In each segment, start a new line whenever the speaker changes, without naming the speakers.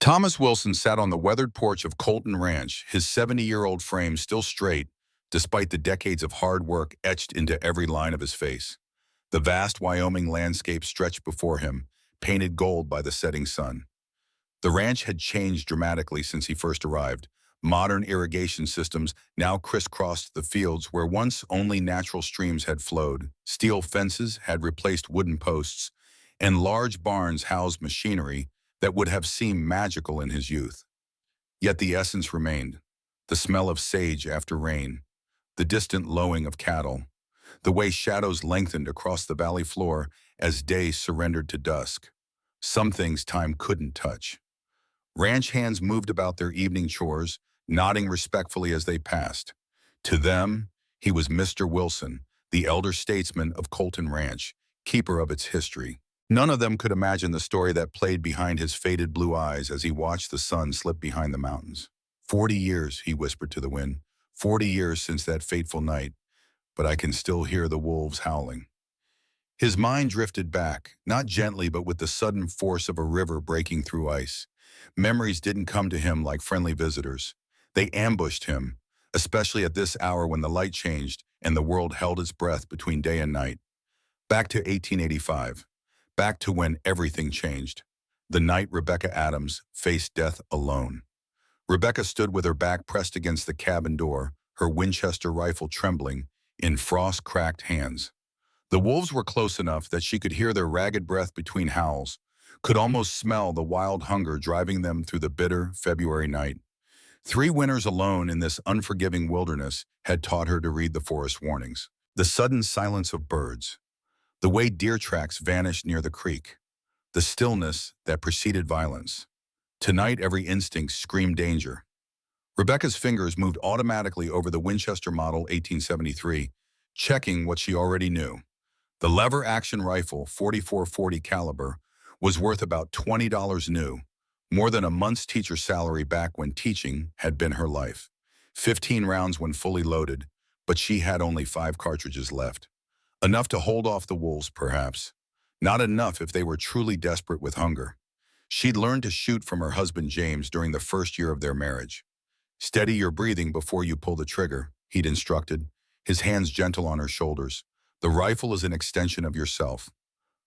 Thomas Wilson sat on the weathered porch of Colton Ranch, his 70-year-old frame still straight, despite the decades of hard work etched into every line of his face. The vast Wyoming landscape stretched before him, painted gold by the setting sun. The ranch had changed dramatically since he first arrived. Modern irrigation systems now crisscrossed the fields where once only natural streams had flowed. Steel fences had replaced wooden posts, and large barns housed machinery that would have seemed magical in his youth. Yet the essence remained: the smell of sage after rain, the distant lowing of cattle, the way shadows lengthened across the valley floor as day surrendered to dusk. Some things time couldn't touch. Ranch hands moved about their evening chores, nodding respectfully as they passed. To them, he was Mr. Wilson, the elder statesman of Colton Ranch, keeper of its history. None of them could imagine the story that played behind his faded blue eyes as he watched the sun slip behind the mountains. 40 years, he whispered to the wind. 40 years since that fateful night, but I can still hear the wolves howling. His mind drifted back, not gently but with the sudden force of a river breaking through ice. Memories didn't come to him like friendly visitors. They ambushed him, especially at this hour when the light changed and the world held its breath between day and night. Back to 1885. Back to when everything changed. The night Rebecca Adams faced death alone. Rebecca stood with her back pressed against the cabin door, her Winchester rifle trembling in frost-cracked hands. The wolves were close enough that she could hear their ragged breath between howls, could almost smell the wild hunger driving them through the bitter February night. 3 winters alone in this unforgiving wilderness had taught her to read the forest warnings. The sudden silence of birds, the way deer tracks vanished near the creek, the stillness that preceded violence. Tonight, every instinct screamed danger. Rebecca's fingers moved automatically over the Winchester Model 1873, checking what she already knew. The lever-action rifle, 44-40 caliber, was worth about $20 new, more than a month's teacher salary back when teaching had been her life. 15 rounds when fully loaded, but she had only 5 cartridges left. Enough to hold off the wolves, perhaps. Not enough if they were truly desperate with hunger. She'd learned to shoot from her husband James during the first year of their marriage. Steady your breathing before you pull the trigger, he'd instructed, his hands gentle on her shoulders. The rifle is an extension of yourself.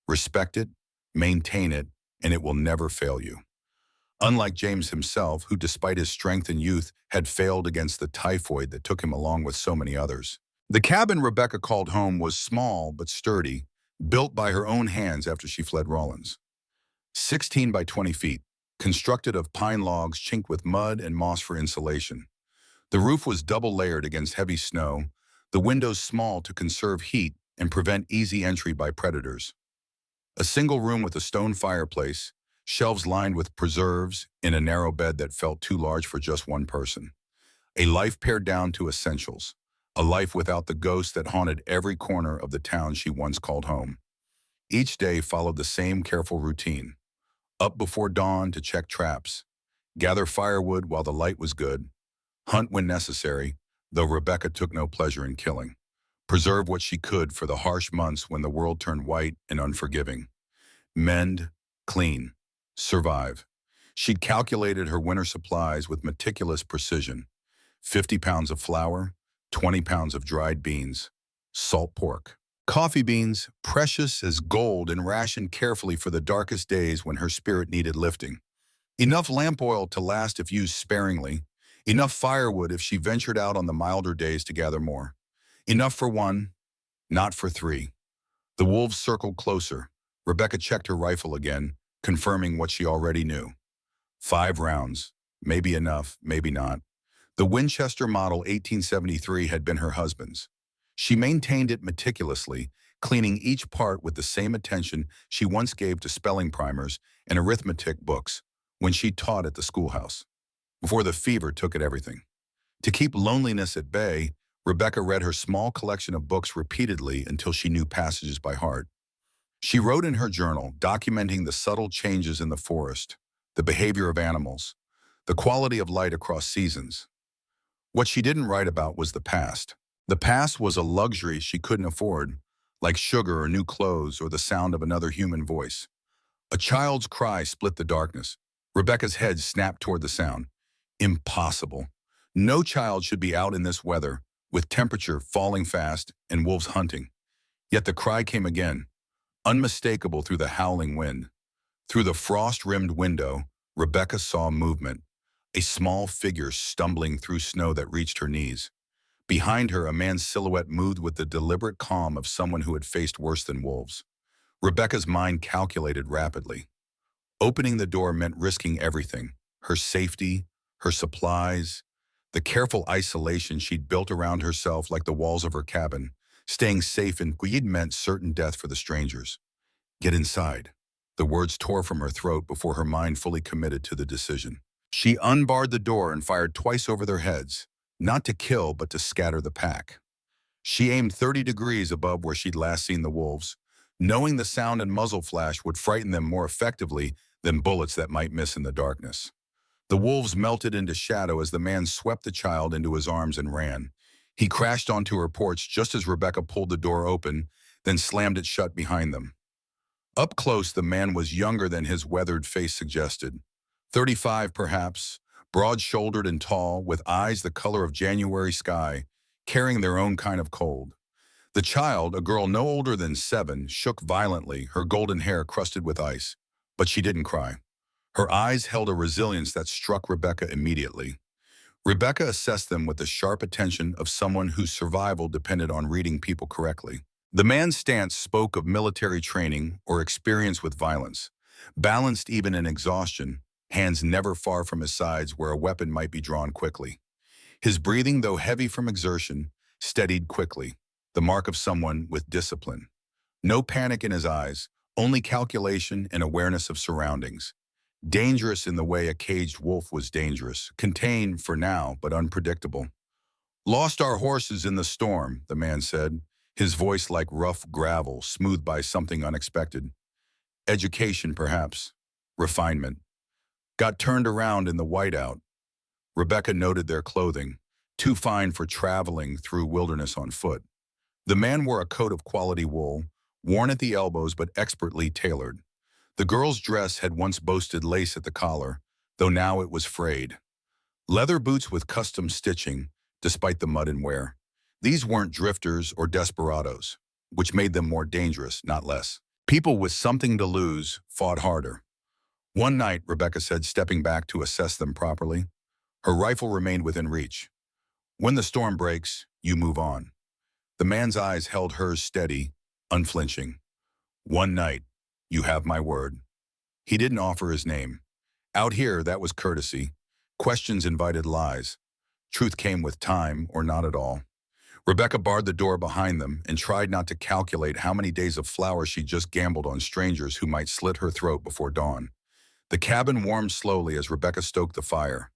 Respect it, maintain it, and it will never fail you. Unlike James himself, who despite his strength and youth had failed against the typhoid that took him along with so many others. The cabin Rebecca called home was small but sturdy, built by her own hands after she fled Rawlins. 16 by 20 feet, constructed of pine logs chinked with mud and moss for insulation. The roof was double-layered against heavy snow, the windows small to conserve heat and prevent easy entry by predators. A single room with a stone fireplace, shelves lined with preserves in a narrow bed that felt too large for just one person. A life pared down to essentials. A life without the ghost that haunted every corner of the town she once called home. Each day followed the same careful routine. Up before dawn to check traps, gather firewood while the light was good, hunt when necessary, though Rebecca took no pleasure in killing, preserve what she could for the harsh months when the world turned white and unforgiving. Mend, clean, survive. She'd calculated her winter supplies with meticulous precision. 50 pounds of flour, 20 pounds of dried beans, salt pork. Coffee beans, precious as gold and rationed carefully for the darkest days when her spirit needed lifting. Enough lamp oil to last if used sparingly. Enough firewood if she ventured out on the milder days to gather more. Enough for 1, not for 3. The wolves circled closer. Rebecca checked her rifle again, confirming what she already knew. 5 rounds. Maybe enough, maybe not. The Winchester Model 1873 had been her husband's. She maintained it meticulously, cleaning each part with the same attention she once gave to spelling primers and arithmetic books when she taught at the schoolhouse, before the fever took at everything. To keep loneliness at bay, Rebecca read her small collection of books repeatedly until she knew passages by heart. She wrote in her journal, documenting the subtle changes in the forest, the behavior of animals, the quality of light across seasons. What she didn't write about was the past. The past was a luxury she couldn't afford, like sugar or new clothes or the sound of another human voice. A child's cry split the darkness. Rebecca's head snapped toward the sound. Impossible. No child should be out in this weather, with temperature falling fast and wolves hunting. Yet the cry came again, unmistakable through the howling wind. Through the frost-rimmed window, Rebecca saw movement, a small figure stumbling through snow that reached her knees. Behind her, a man's silhouette moved with the deliberate calm of someone who had faced worse than wolves. Rebecca's mind calculated rapidly. Opening the door meant risking everything, her safety, her supplies, the careful isolation she'd built around herself like the walls of her cabin. Staying safe in Guide meant certain death for the strangers. Get inside. The words tore from her throat before her mind fully committed to the decision. She unbarred the door and fired twice over their heads, not to kill but to scatter the pack. She aimed 30 degrees above where she'd last seen the wolves, knowing the sound and muzzle flash would frighten them more effectively than bullets that might miss in the darkness. The wolves melted into shadow as the man swept the child into his arms and ran. He crashed onto her porch just as Rebecca pulled the door open, then slammed it shut behind them. Up close, the man was younger than his weathered face suggested. 35 perhaps, broad-shouldered and tall, with eyes the color of January sky, carrying their own kind of cold. The child, a girl no older than 7, shook violently, her golden hair crusted with ice. But she didn't cry. Her eyes held a resilience that struck Rebecca immediately. Rebecca assessed them with the sharp attention of someone whose survival depended on reading people correctly. The man's stance spoke of military training or experience with violence, balanced even in exhaustion, hands never far from his sides where a weapon might be drawn quickly. His breathing, though heavy from exertion, steadied quickly, the mark of someone with discipline. No panic in his eyes, only calculation and awareness of surroundings. Dangerous in the way a caged wolf was dangerous, contained for now but unpredictable. "Lost our horses in the storm," the man said, his voice like rough gravel, smoothed by something unexpected. Education, perhaps. Refinement. Got turned around in the whiteout. Rebecca noted their clothing, too fine for traveling through wilderness on foot. The man wore a coat of quality wool, worn at the elbows but expertly tailored. The girl's dress had once boasted lace at the collar, though now it was frayed. Leather boots with custom stitching, despite the mud and wear. These weren't drifters or desperados, which made them more dangerous, not less. People with something to lose fought harder. One night, Rebecca said, stepping back to assess them properly, her rifle remained within reach. When the storm breaks, you move on. The man's eyes held hers steady, unflinching. One night, you have my word. He didn't offer his name. Out here, that was courtesy. Questions invited lies. Truth came with time or not at all. Rebecca barred the door behind them and tried not to calculate how many days of flour she'd just gambled on strangers who might slit her throat before dawn. The cabin warmed slowly as Rebecca stoked the fire.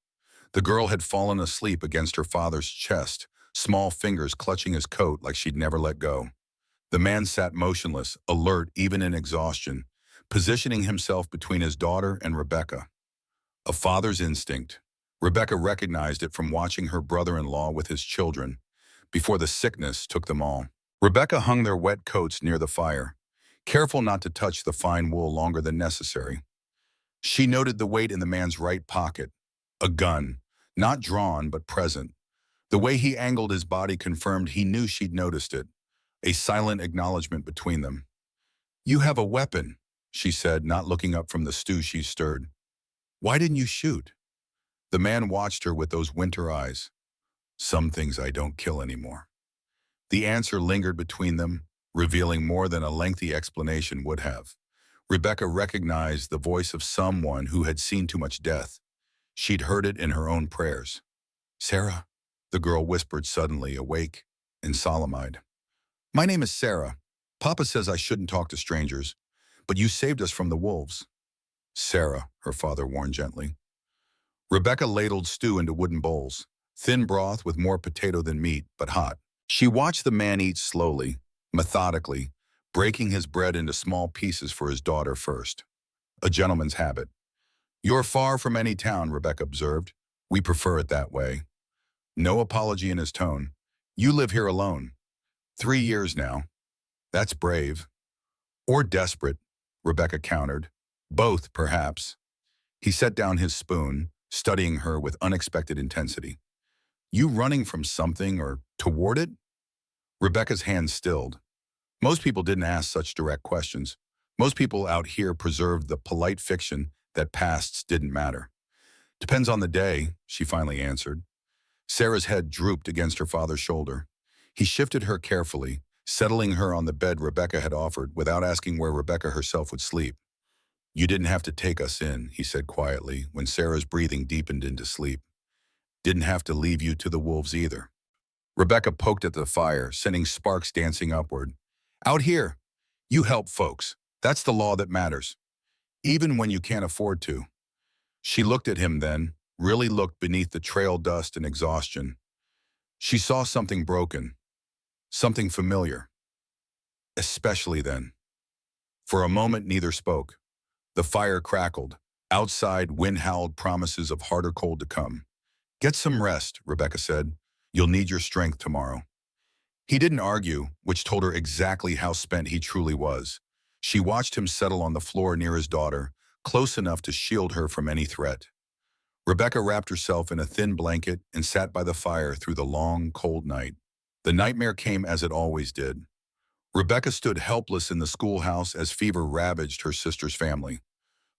The girl had fallen asleep against her father's chest, small fingers clutching his coat like she'd never let go. The man sat motionless, alert even in exhaustion, positioning himself between his daughter and Rebecca. A father's instinct. Rebecca recognized it from watching her brother-in-law with his children, before the sickness took them all. Rebecca hung their wet coats near the fire, careful not to touch the fine wool longer than necessary. She noted the weight in the man's right pocket, a gun, not drawn but present. The way he angled his body confirmed he knew she'd noticed it, a silent acknowledgement between them. "You have a weapon," she said, not looking up from the stew she stirred. "Why didn't you shoot?" The man watched her with those winter eyes. "Some things I don't kill anymore." The answer lingered between them, revealing more than a lengthy explanation would have. Rebecca recognized the voice of someone who had seen too much death. She'd heard it in her own prayers. "Sarah," the girl whispered suddenly, awake and solemn-eyed. "My name is Sarah. Papa says I shouldn't talk to strangers, but you saved us from the wolves." "Sarah," her father warned gently. Rebecca ladled stew into wooden bowls, thin broth with more potato than meat, but hot. She watched the man eat slowly, methodically, breaking his bread into small pieces for his daughter first. A gentleman's habit. "You're far from any town," Rebecca observed. "We prefer it that way." No apology in his tone. "You live here alone. 3 years now. That's brave." "Or desperate," Rebecca countered. "Both, perhaps." He set down his spoon, studying her with unexpected intensity. You running from something or toward it? Rebecca's hand stilled. Most people didn't ask such direct questions. Most people out here preserved the polite fiction that pasts didn't matter. Depends on the day, she finally answered. Sarah's head drooped against her father's shoulder. He shifted her carefully, settling her on the bed Rebecca had offered without asking where Rebecca herself would sleep. You didn't have to take us in, he said quietly when Sarah's breathing deepened into sleep. Didn't have to leave you to the wolves either. Rebecca poked at the fire, sending sparks dancing upward. Out here, you help folks. That's the law that matters, even when you can't afford to. She looked at him then, really looked beneath the trail dust and exhaustion. She saw something broken, something familiar, especially then. For a moment, neither spoke. The fire crackled. Outside, wind howled promises of harder cold to come. Get some rest, Rebecca said. You'll need your strength tomorrow. He didn't argue, which told her exactly how spent he truly was. She watched him settle on the floor near his daughter, close enough to shield her from any threat. Rebecca wrapped herself in a thin blanket and sat by the fire through the long, cold night. The nightmare came as it always did. Rebecca stood helpless in the schoolhouse as fever ravaged her sister's family.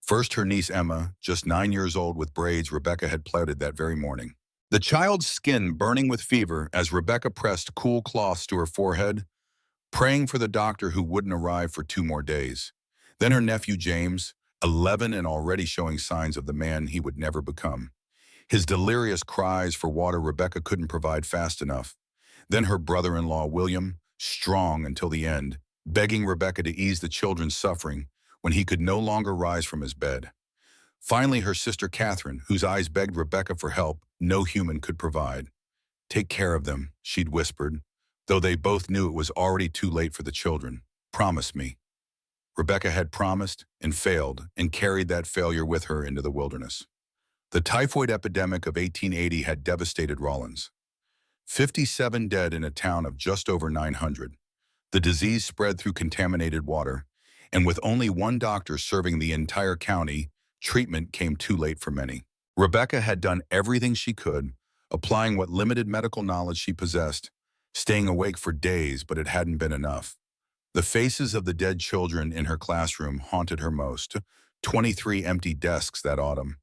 First her niece Emma, just 9 years old with braids Rebecca had plaited that very morning. The child's skin burning with fever as Rebecca pressed cool cloths to her forehead, praying for the doctor who wouldn't arrive for 2 more days. Then her nephew James, 11 and already showing signs of the man he would never become. His delirious cries for water Rebecca couldn't provide fast enough. Then her brother-in-law William, strong until the end, begging Rebecca to ease the children's suffering when he could no longer rise from his bed. Finally, her sister Catherine, whose eyes begged Rebecca for help no human could provide. Take care of them, she'd whispered, though they both knew it was already too late for the children. Promise me. Rebecca had promised and failed and carried that failure with her into the wilderness. The typhoid epidemic of 1880 had devastated Rawlins. 57 dead in a town of just over 900. The disease spread through contaminated water, and with only one doctor serving the entire county, treatment came too late for many. Rebecca had done everything she could, applying what limited medical knowledge she possessed, staying awake for days, but it hadn't been enough. The faces of the dead children in her classroom haunted her most. 23 empty desks that autumn.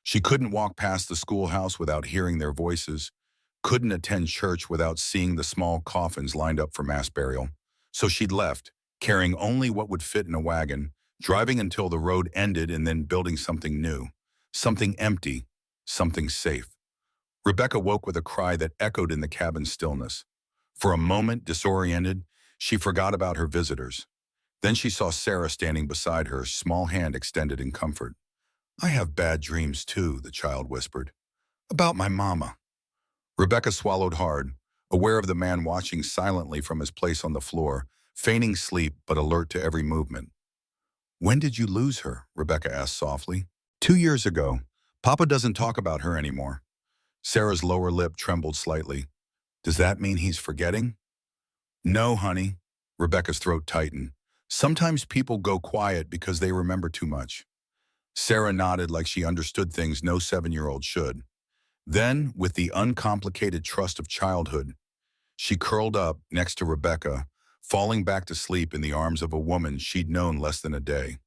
She couldn't walk past the schoolhouse without hearing their voices, couldn't attend church without seeing the small coffins lined up for mass burial. So she'd left, carrying only what would fit in a wagon, driving until the road ended and then building something new, something empty, something safe. Rebecca woke with a cry that echoed in the cabin's stillness. For a moment, disoriented, she forgot about her visitors. Then she saw Sarah standing beside her, small hand extended in comfort. I have bad dreams too, the child whispered. About my mama. Rebecca swallowed hard, aware of the man watching silently from his place on the floor, feigning sleep but alert to every movement. When did you lose her? Rebecca asked softly. 2 years ago. Papa doesn't talk about her anymore. Sarah's lower lip trembled slightly. Does that mean he's forgetting? No, honey. Rebecca's throat tightened. Sometimes people go quiet because they remember too much. Sarah nodded like she understood things no 7-year-old should. Then, with the uncomplicated trust of childhood, she curled up next to Rebecca, falling back to sleep in the arms of a woman she'd known less than a day.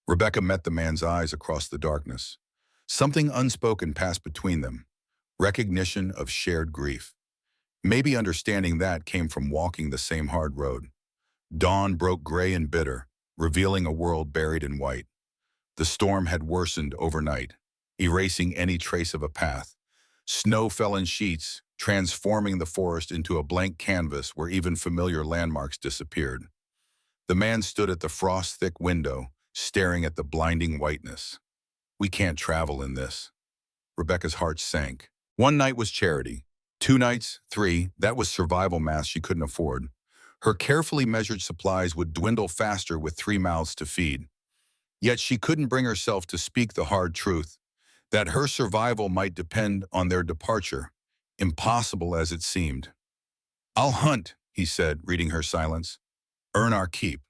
Rebecca met the man's eyes across the darkness. Something unspoken passed between them, recognition of shared grief. Maybe understanding that came from walking the same hard road. Dawn broke gray and bitter, revealing a world buried in white. The storm had worsened overnight, erasing any trace of a path. Snow fell in sheets, transforming the forest into a blank canvas where even familiar landmarks disappeared. The man stood at the frost-thick window, staring at the blinding whiteness. We can't travel in this. Rebecca's heart sank. 1 night was charity. 2 nights, 3, that was survival mass she couldn't afford. Her carefully measured supplies would dwindle faster with 3 mouths to feed. Yet she couldn't bring herself to speak the hard truth, that her survival might depend on their departure, impossible as it seemed. I'll hunt, he said, reading her silence. Earn our keep.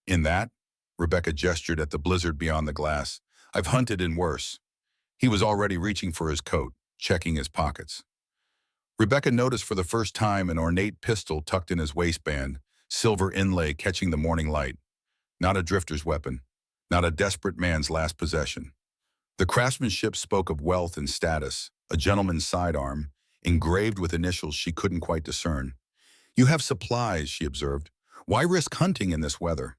In that, Rebecca gestured at the blizzard beyond the glass. I've hunted in worse." He was already reaching for his coat, checking his pockets. Rebecca noticed for the first time an ornate pistol tucked in his waistband, silver inlay catching the morning light. Not a drifter's weapon, not a desperate man's last possession. The craftsmanship spoke of wealth and status, a gentleman's sidearm, engraved with initials she couldn't quite discern. "You have supplies," she observed. "Why risk hunting in this weather?"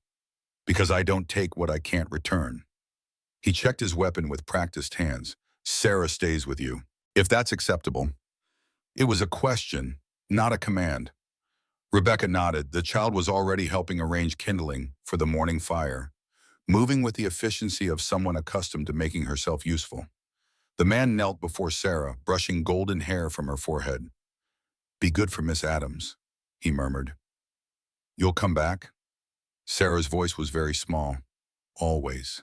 "Because I don't take what I can't return." He checked his weapon with practiced hands. "Sarah stays with you, if that's acceptable." It was a question, not a command. Rebecca nodded. The child was already helping arrange kindling for the morning fire, moving with the efficiency of someone accustomed to making herself useful. The man knelt before Sarah, brushing golden hair from her forehead. "Be good for Miss Adams," he murmured. "You'll come back?" Sarah's voice was very small. "Always."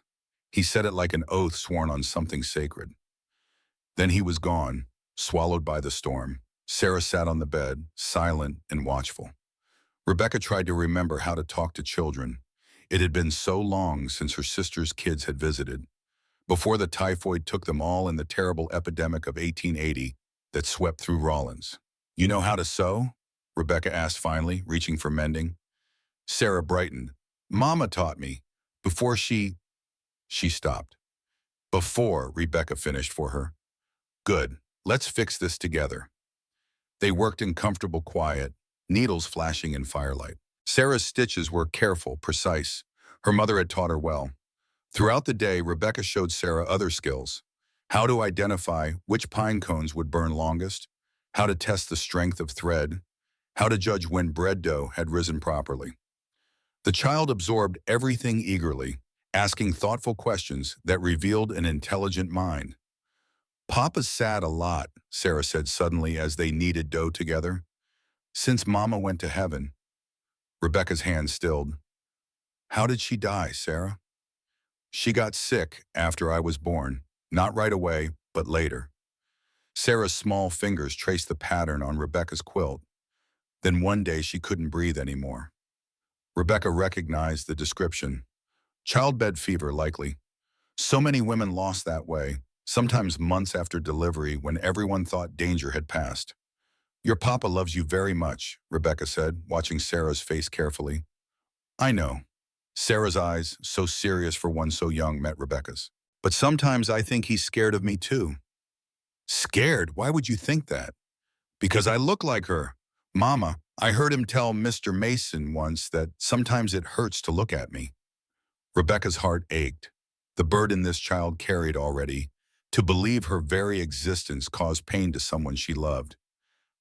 He said it like an oath sworn on something sacred. Then he was gone, swallowed by the storm. Sarah sat on the bed, silent and watchful. Rebecca tried to remember how to talk to children. It had been so long since her sister's kids had visited, before the typhoid took them all in the terrible epidemic of 1880 that swept through Rawlins. "You know how to sew?" Rebecca asked finally, reaching for mending. Sarah brightened. "Mama taught me. Before she..." She stopped. "Before," Rebecca finished for her. "Good. Let's fix this together." They worked in comfortable quiet, needles flashing in firelight. Sarah's stitches were careful, precise. Her mother had taught her well. Throughout the day, Rebecca showed Sarah other skills. How to identify which pine cones would burn longest, how to test the strength of thread, how to judge when bread dough had risen properly. The child absorbed everything eagerly, asking thoughtful questions that revealed an intelligent mind. "Papa's sad a lot," Sarah said suddenly as they kneaded dough together. "Since Mama went to heaven." Rebecca's hand stilled. "How did she die, Sarah?" "She got sick after I was born. Not right away, but later." Sarah's small fingers traced the pattern on Rebecca's quilt. Then one day she couldn't breathe anymore. Rebecca recognized the description. Childbed fever, likely. So many women lost that way, sometimes months after delivery when everyone thought danger had passed. "Your papa loves you very much," Rebecca said, watching Sarah's face carefully. "I know." Sarah's eyes, so serious for one so young, met Rebecca's. "But sometimes I think he's scared of me too." "Scared? Why would you think that?" "Because I look like her. Mama, I heard him tell Mr. Mason once that sometimes it hurts to look at me." Rebecca's heart ached. The burden this child carried already, to believe her very existence caused pain to someone she loved.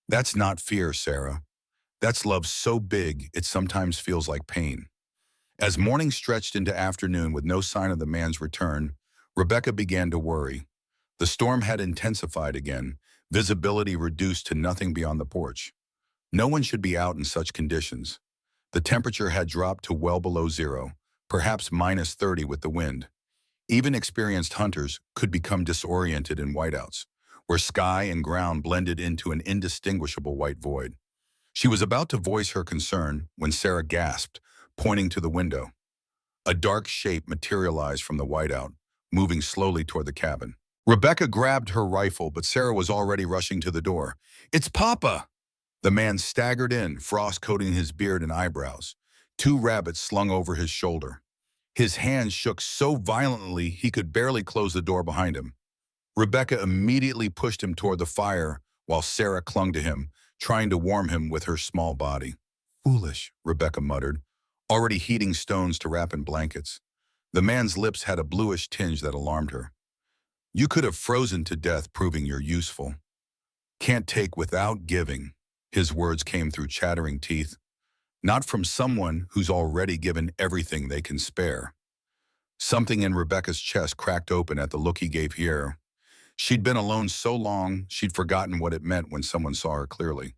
"That's not fear, Sarah. That's love so big it sometimes feels like pain." As morning stretched into afternoon with no sign of the man's return, Rebecca began to worry. The storm had intensified again, visibility reduced to nothing beyond the porch. No one should be out in such conditions. The temperature had dropped to well below zero, perhaps -30 with the wind. Even experienced hunters could become disoriented in whiteouts, where sky and ground blended into an indistinguishable white void. She was about to voice her concern when Sarah gasped, pointing to the window. A dark shape materialized from the whiteout, moving slowly toward the cabin. Rebecca grabbed her rifle, but Sarah was already rushing to the door. "It's Papa!" The man staggered in, frost coating his beard and eyebrows, two rabbits slung over his shoulder. His hands shook so violently he could barely close the door behind him. Rebecca immediately pushed him toward the fire while Sarah clung to him, trying to warm him with her small body. "Foolish," Rebecca muttered, already heating stones to wrap in blankets. The man's lips had a bluish tinge that alarmed her. "You could have frozen to death proving you're useful." "Can't take without giving," his words came through chattering teeth. "Not from someone who's already given everything they can spare." Something in Rebecca's chest cracked open at the look he gave here. She'd been alone so long, she'd forgotten what it meant when someone saw her clearly.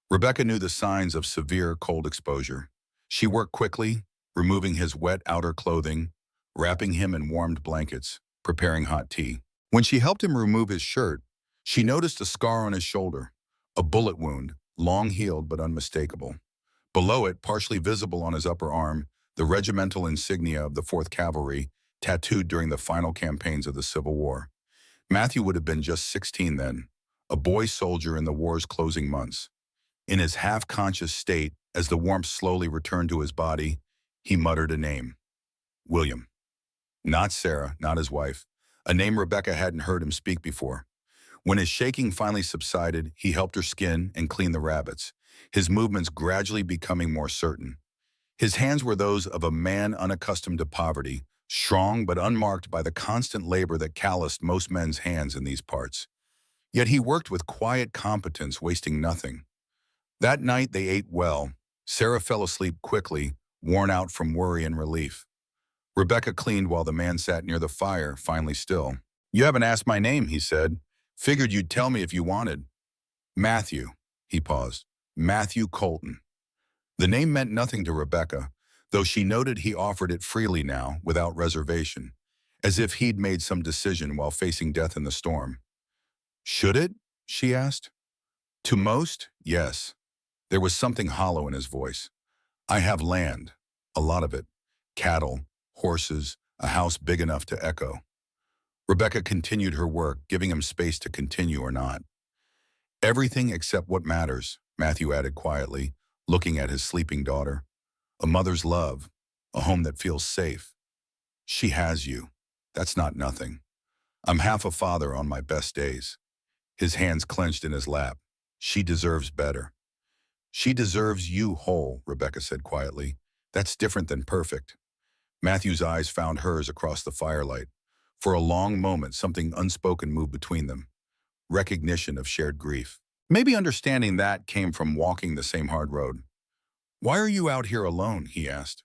Rebecca knew the signs of severe cold exposure. She worked quickly, removing his wet outer clothing, wrapping him in warmed blankets, preparing hot tea. When she helped him remove his shirt, she noticed a scar on his shoulder, a bullet wound, long healed but unmistakable. Below it, partially visible on his upper arm, the regimental insignia of the 4th Cavalry, tattooed during the final campaigns of the Civil War. Matthew would have been just 16 then, a boy soldier in the war's closing months. In his half-conscious state, as the warmth slowly returned to his body, he muttered a name. William. Not Sarah, not his wife. A name Rebecca hadn't heard him speak before. When his shaking finally subsided, he helped her skin and clean the rabbits, his movements gradually becoming more certain. His hands were those of a man unaccustomed to poverty, strong but unmarked by the constant labor that calloused most men's hands in these parts. Yet he worked with quiet competence, wasting nothing. That night they ate well. Sarah fell asleep quickly, worn out from worry and relief. Rebecca cleaned while the man sat near the fire, finally still. "You haven't asked my name," he said. "Figured you'd tell me if you wanted." "Matthew," he paused. "Matthew Colton." The name meant nothing to Rebecca, though she noted he offered it freely now, without reservation, as if he'd made some decision while facing death in the storm. "Should it?" she asked. "To most, yes." There was something hollow in his voice. "I have land, a lot of it, cattle, horses, a house big enough to echo." Rebecca continued her work, giving him space to continue or not. "Everything except what matters," Matthew added quietly, looking at his sleeping daughter. "A mother's love, a home that feels safe. She has you. That's not nothing. I'm half a father on my best days." His hands clenched in his lap. "She deserves better." "She deserves you whole," Rebecca said quietly. "That's different than perfect." Matthew's eyes found hers across the firelight. For a long moment, something unspoken moved between them. Recognition of shared grief. Maybe understanding that came from walking the same hard road. "Why are you out here alone?" he asked.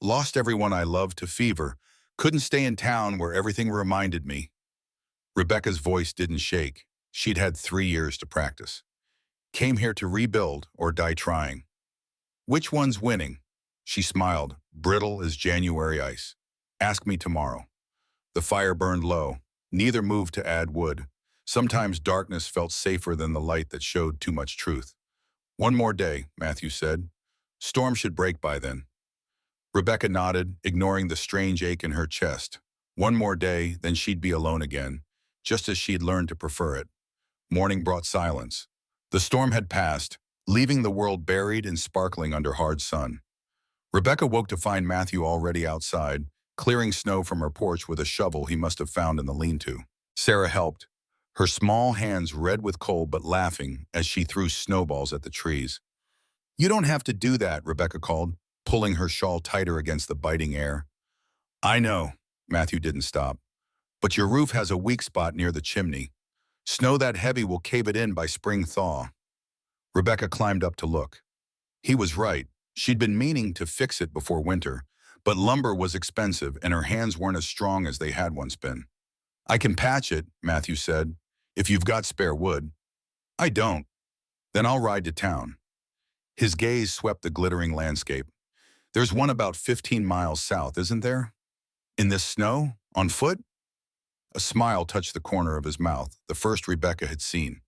"Lost everyone I loved to fever. Couldn't stay in town where everything reminded me." Rebecca's voice didn't shake. She'd had 3 years to practice. "Came here to rebuild or die trying." "Which one's winning?" She smiled, brittle as January ice. "Ask me tomorrow." The fire burned low. Neither moved to add wood. Sometimes darkness felt safer than the light that showed too much truth. "One more day," Matthew said. "Storm should break by then." Rebecca nodded, ignoring the strange ache in her chest. One more day, then she'd be alone again, just as she'd learned to prefer it. Morning brought silence. The storm had passed, leaving the world buried and sparkling under hard sun. Rebecca woke to find Matthew already outside, clearing snow from her porch with a shovel he must have found in the lean-to. Sarah helped, her small hands red with cold but laughing as she threw snowballs at the trees. "You don't have to do that," Rebecca called, pulling her shawl tighter against the biting air. "I know," Matthew didn't stop, "but your roof has a weak spot near the chimney. Snow that heavy will cave it in by spring thaw." Rebecca climbed up to look. He was right. She'd been meaning to fix it before winter, but lumber was expensive and her hands weren't as strong as they had once been. "I can patch it," Matthew said, "if you've got spare wood." "I don't." "Then I'll ride to town." His gaze swept the glittering landscape. "There's one about 15 miles south, isn't there? In this snow? On foot?" A smile touched the corner of his mouth, the first Rebecca had seen.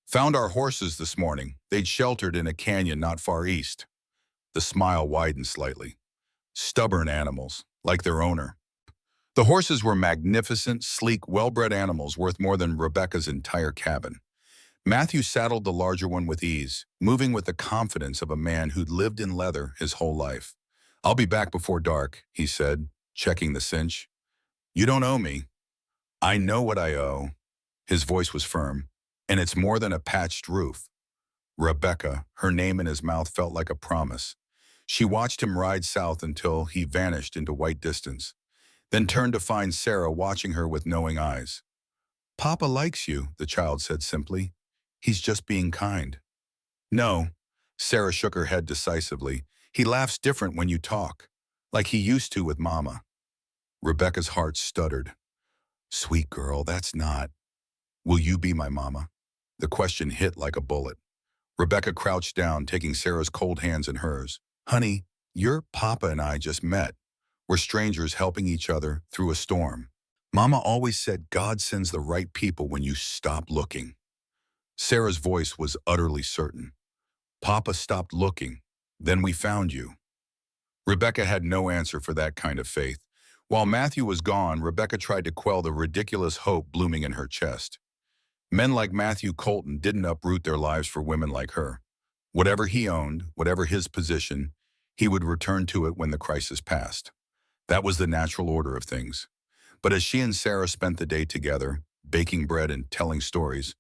"Found our horses this morning. They'd sheltered in a canyon not far east." The smile widened slightly. Stubborn animals, like their owner. The horses were magnificent, sleek, well-bred animals worth more than Rebecca's entire cabin. Matthew saddled the larger one with ease, moving with the confidence of a man who'd lived in leather his whole life. "I'll be back before dark," he said, checking the cinch. "You don't owe me." "I know what I owe." His voice was firm. "And it's more than a patched roof." Rebecca, her name in his mouth, felt like a promise. She watched him ride south until he vanished into white distance, then turned to find Sarah watching her with knowing eyes. "Papa likes you," the child said simply. "He's just being kind." "No." Sarah shook her head decisively. "He laughs different when you talk, like he used to with Mama." Rebecca's heart stuttered. "Sweet girl, that's not. Will you be my mama?" The question hit like a bullet. Rebecca crouched down, taking Sarah's cold hands in hers. "Honey, your papa and I just met. We're strangers helping each other through a storm. Mama always said God sends the right people when you stop looking." Sarah's voice was utterly certain. "Papa stopped looking. Then we found you." Rebecca had no answer for that kind of faith. While Matthew was gone, Rebecca tried to quell the ridiculous hope blooming in her chest. Men like Matthew Colton didn't uproot their lives for women like her. Whatever he owned, whatever his position, he would return to it when the crisis passed. That was the natural order of things. But as she and Sarah spent the day together, baking bread and telling stories,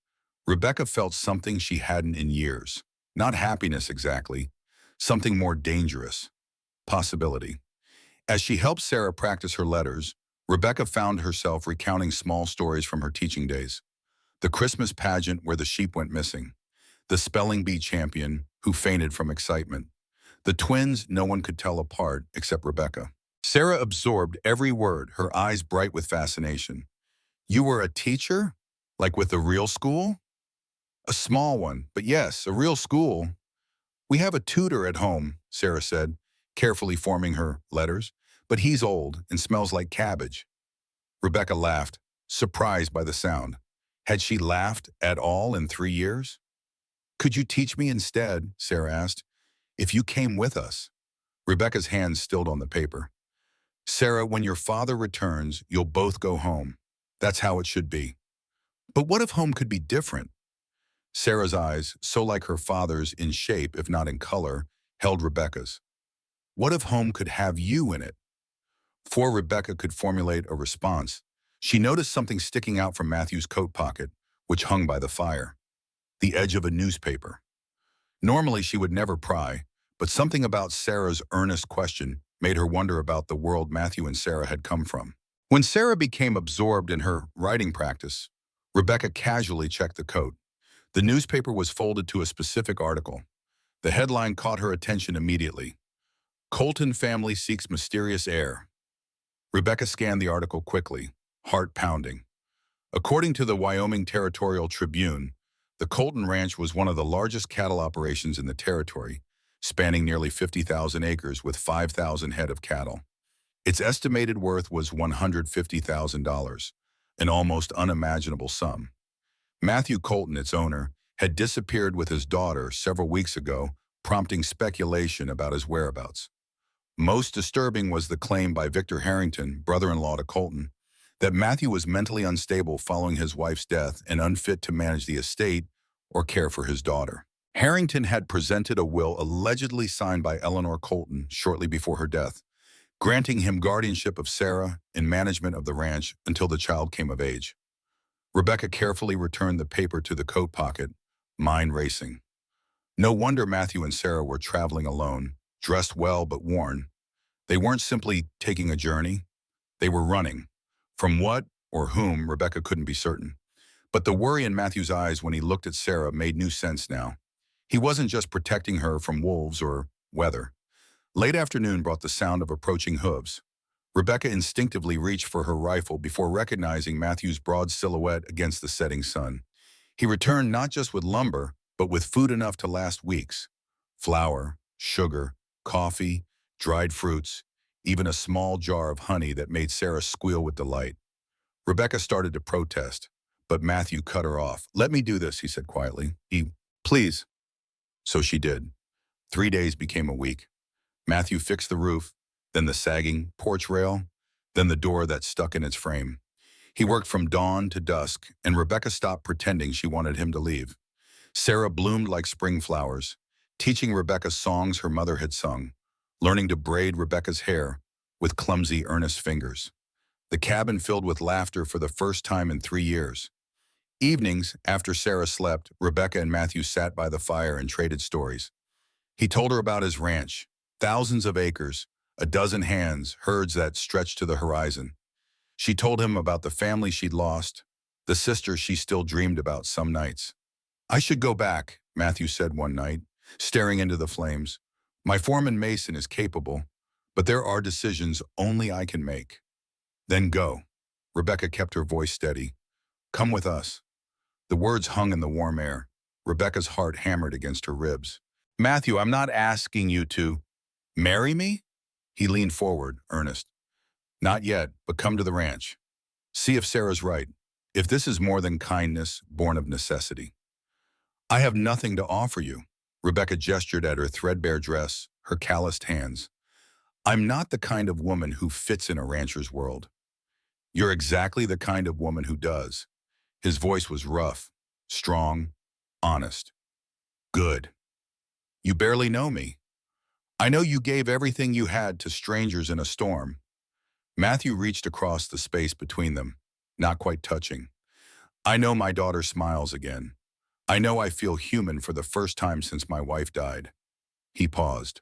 Rebecca felt something she hadn't in years. Not happiness exactly, something more dangerous. Possibility. As she helped Sarah practice her letters, Rebecca found herself recounting small stories from her teaching days. The Christmas pageant where the sheep went missing, the spelling bee champion who fainted from excitement, the twins no one could tell apart except Rebecca. Sarah absorbed every word, her eyes bright with fascination. You were a teacher? Like with a real school? A small one, but yes, a real school. We have a tutor at home, Sarah said, carefully forming her letters, but he's old and smells like cabbage. Rebecca laughed, surprised by the sound. Had she laughed at all in 3 years? Could you teach me instead, Sarah asked, if you came with us? Rebecca's hands stilled on the paper. Sarah, when your father returns, you'll both go home. That's how it should be. But what if home could be different? Sarah's eyes, so like her father's in shape, if not in color, held Rebecca's. What if home could have you in it? Before Rebecca could formulate a response, she noticed something sticking out from Matthew's coat pocket, which hung by the fire. The edge of a newspaper. Normally she would never pry, but something about Sarah's earnest question made her wonder about the world Matthew and Sarah had come from. When Sarah became absorbed in her writing practice, Rebecca casually checked the coat. The newspaper was folded to a specific article. The headline caught her attention immediately. Colton family seeks mysterious heir. Rebecca scanned the article quickly, heart pounding. According to the Wyoming Territorial Tribune, the Colton Ranch was one of the largest cattle operations in the territory, spanning nearly 50,000 acres with 5,000 head of cattle. Its estimated worth was $150,000, an almost unimaginable sum. Matthew Colton, its owner, had disappeared with his daughter several weeks ago, prompting speculation about his whereabouts. Most disturbing was the claim by Victor Harrington, brother-in-law to Colton, that Matthew was mentally unstable following his wife's death and unfit to manage the estate or care for his daughter. Harrington had presented a will allegedly signed by Eleanor Colton shortly before her death, granting him guardianship of Sarah and management of the ranch until the child came of age. Rebecca carefully returned the paper to the coat pocket, mind racing. No wonder Matthew and Sarah were traveling alone, dressed well but worn. They weren't simply taking a journey, they were running. From what or whom, Rebecca couldn't be certain. But the worry in Matthew's eyes when he looked at Sarah made new sense now. He wasn't just protecting her from wolves or weather. Late afternoon brought the sound of approaching hooves. Rebecca instinctively reached for her rifle before recognizing Matthew's broad silhouette against the setting sun. He returned not just with lumber, but with food enough to last weeks. Flour, sugar, coffee, dried fruits, even a small jar of honey that made Sarah squeal with delight. Rebecca started to protest, but Matthew cut her off. Let me do this, he said quietly. Please. So she did. 3 days became a week. Matthew fixed the roof, then the sagging porch rail, then the door that stuck in its frame. He worked from dawn to dusk, and Rebecca stopped pretending she wanted him to leave. Sarah bloomed like spring flowers, teaching Rebecca songs her mother had sung, learning to braid Rebecca's hair with clumsy, earnest fingers. The cabin filled with laughter for the first time in 3 years. Evenings, after Sarah slept, Rebecca and Matthew sat by the fire and traded stories. He told her about his ranch, thousands of acres, a dozen hands, herds that stretched to the horizon. She told him about the family she'd lost, the sister she still dreamed about some nights. I should go back, Matthew said one night, staring into the flames. My foreman Mason is capable, but there are decisions only I can make. Then go. Rebecca kept her voice steady. Come with us. The words hung in the warm air. Rebecca's heart hammered against her ribs. Matthew, I'm not asking you to marry me? He leaned forward, earnest. Not yet, but come to the ranch. See if Sarah's right. If this is more than kindness born of necessity. I have nothing to offer you. Rebecca gestured at her threadbare dress, her calloused hands. I'm not the kind of woman who fits in a rancher's world. You're exactly the kind of woman who does. His voice was rough, strong, honest. Good. You barely know me. I know you gave everything you had to strangers in a storm. Matthew reached across the space between them, not quite touching. I know my daughter smiles again. I know I feel human for the first time since my wife died. He paused.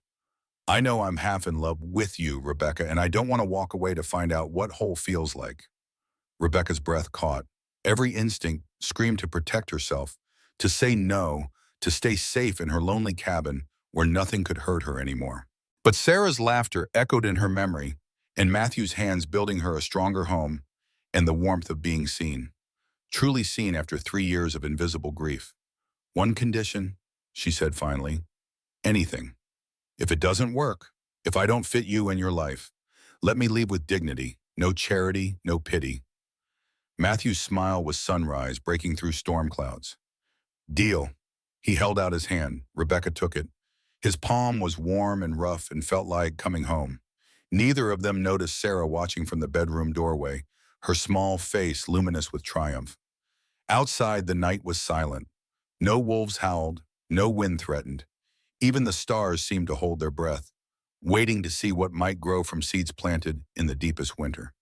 I know I'm half in love with you, Rebecca, and I don't want to walk away to find out what whole feels like. Rebecca's breath caught. Every instinct screamed to protect herself, to say no, to stay safe in her lonely cabin where nothing could hurt her anymore. But Sarah's laughter echoed in her memory, and Matthew's hands building her a stronger home, and the warmth of being seen. Truly seen after 3 years of invisible grief. One condition, she said finally, anything. If it doesn't work, if I don't fit you in your life, let me leave with dignity, no charity, no pity. Matthew's smile was sunrise breaking through storm clouds. Deal. He held out his hand. Rebecca took it. His palm was warm and rough and felt like coming home. Neither of them noticed Sarah watching from the bedroom doorway, her small face luminous with triumph. Outside, the night was silent. No wolves howled, no wind threatened. Even the stars seemed to hold their breath, waiting to see what might grow from seeds planted in the deepest winter.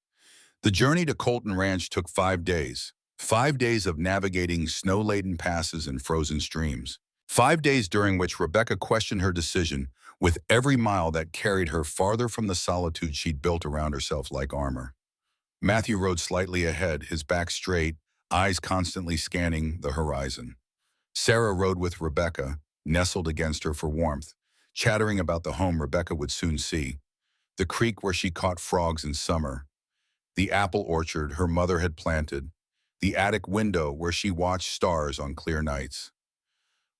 The journey to Colton Ranch took 5 days. 5 days of navigating snow-laden passes and frozen streams. 5 days during which Rebecca questioned her decision with every mile that carried her farther from the solitude she'd built around herself like armor. Matthew rode slightly ahead, his back straight, eyes constantly scanning the horizon. Sarah rode with Rebecca, nestled against her for warmth, chattering about the home Rebecca would soon see, the creek where she caught frogs in summer, the apple orchard her mother had planted, the attic window where she watched stars on clear nights.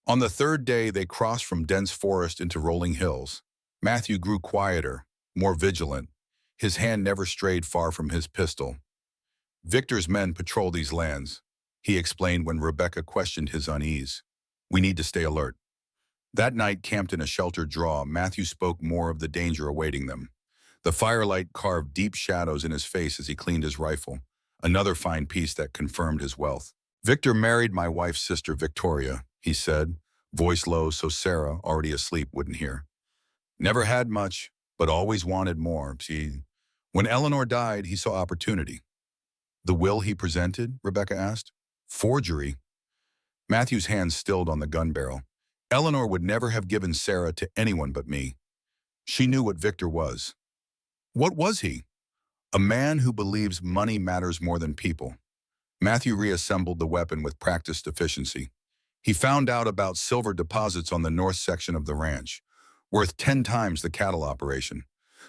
On the third day, they crossed from dense forest into rolling hills. Matthew grew quieter, more vigilant. His hand never strayed far from his pistol. Victor's men patrol these lands, he explained when Rebecca questioned his unease. We need to stay alert. That night, camped in a sheltered draw, Matthew spoke more of the danger awaiting them. The firelight carved deep shadows in his face as he cleaned his rifle, another fine piece that confirmed his wealth. Victor married my wife's sister, Victoria, he said, voice low so Sarah, already asleep, wouldn't hear. Never had much, but always wanted more. When Eleanor died, he saw opportunity. The will he presented? Rebecca asked. Forgery. Matthew's hands stilled on the gun barrel. Eleanor would never have given Sarah to anyone but me. She knew what Victor was. What was he? A man who believes money matters more than people. Matthew reassembled the weapon with practiced efficiency. He found out about silver deposits on the north section of the ranch, worth 10 times the cattle operation.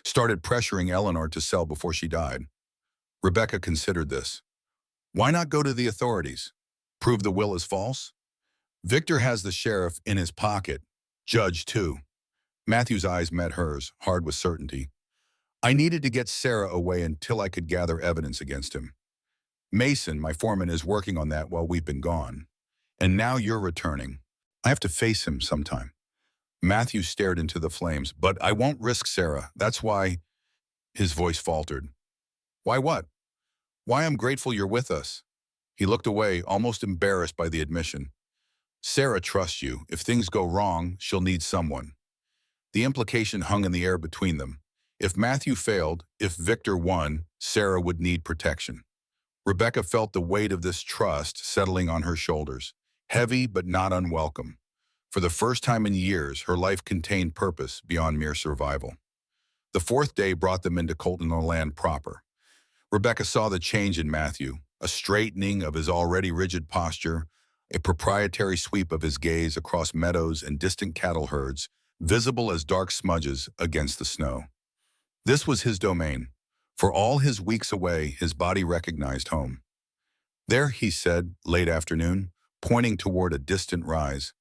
Started pressuring Eleanor to sell before she died. Rebecca considered this. Why not go to the authorities? Prove the will is false? Victor has the sheriff in his pocket. Judge, too. Matthew's eyes met hers, hard with certainty. I needed to get Sarah away until I could gather evidence against him. Mason, my foreman, is working on that while we've been gone. And now you're returning. I have to face him sometime. Matthew stared into the flames. But I won't risk Sarah. That's why... His voice faltered. Why what? Why I'm grateful you're with us. He looked away, almost embarrassed by the admission. Sarah trusts you. If things go wrong, she'll need someone. The implication hung in the air between them. If Matthew failed, if Victor won, Sarah would need protection. Rebecca felt the weight of this trust settling on her shoulders, heavy but not unwelcome. For the first time in years, her life contained purpose beyond mere survival. The fourth day brought them into Colton land proper. Rebecca saw the change in Matthew, a straightening of his already rigid posture, a proprietary sweep of his gaze across meadows and distant cattle herds, visible as dark smudges against the snow. This was his domain. For all his weeks away, his body recognized home. There, he said, late afternoon, pointing toward a distant rise,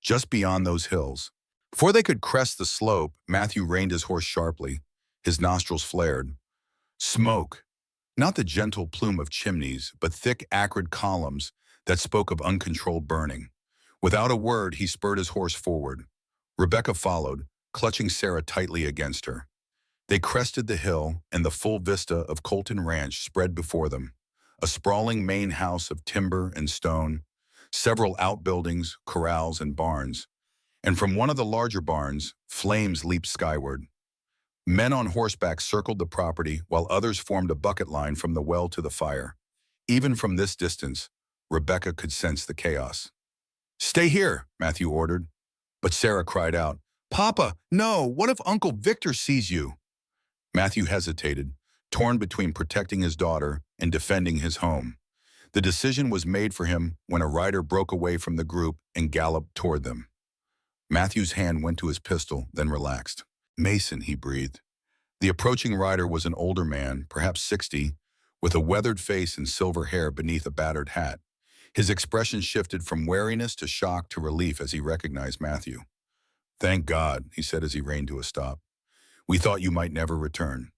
just beyond those hills. Before they could crest the slope, Matthew reined his horse sharply. His nostrils flared. Smoke. Not the gentle plume of chimneys, but thick, acrid columns that spoke of uncontrolled burning. Without a word, he spurred his horse forward. Rebecca followed, clutching Sarah tightly against her. They crested the hill, and the full vista of Colton Ranch spread before them. A sprawling main house of timber and stone, several outbuildings, corrals, and barns. And from one of the larger barns, flames leaped skyward. Men on horseback circled the property, while others formed a bucket line from the well to the fire. Even from this distance, Rebecca could sense the chaos. "Stay here," Matthew ordered. But Sarah cried out, "Papa, no! What if Uncle Victor sees you?" Matthew hesitated, torn between protecting his daughter and defending his home. The decision was made for him when a rider broke away from the group and galloped toward them. Matthew's hand went to his pistol, then relaxed. "Mason," he breathed. The approaching rider was an older man, perhaps 60, with a weathered face and silver hair beneath a battered hat. His expression shifted from wariness to shock to relief as he recognized Matthew. "Thank God," he said as he reined to a stop. "We thought you might never return."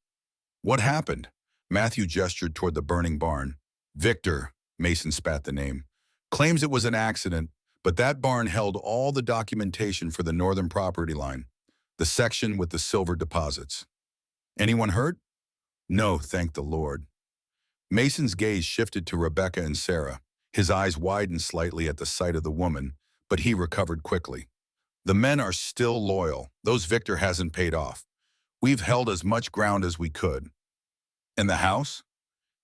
"What happened?" Matthew gestured toward the burning barn. "Victor," Mason spat the name, "claims it was an accident, but that barn held all the documentation for the northern property line, the section with the silver deposits." "Anyone hurt?" "No, thank the Lord." Mason's gaze shifted to Rebecca and Sarah. His eyes widened slightly at the sight of the woman, but he recovered quickly. "The men are still loyal. Those Victor hasn't paid off. We've held as much ground as we could." "And the house?"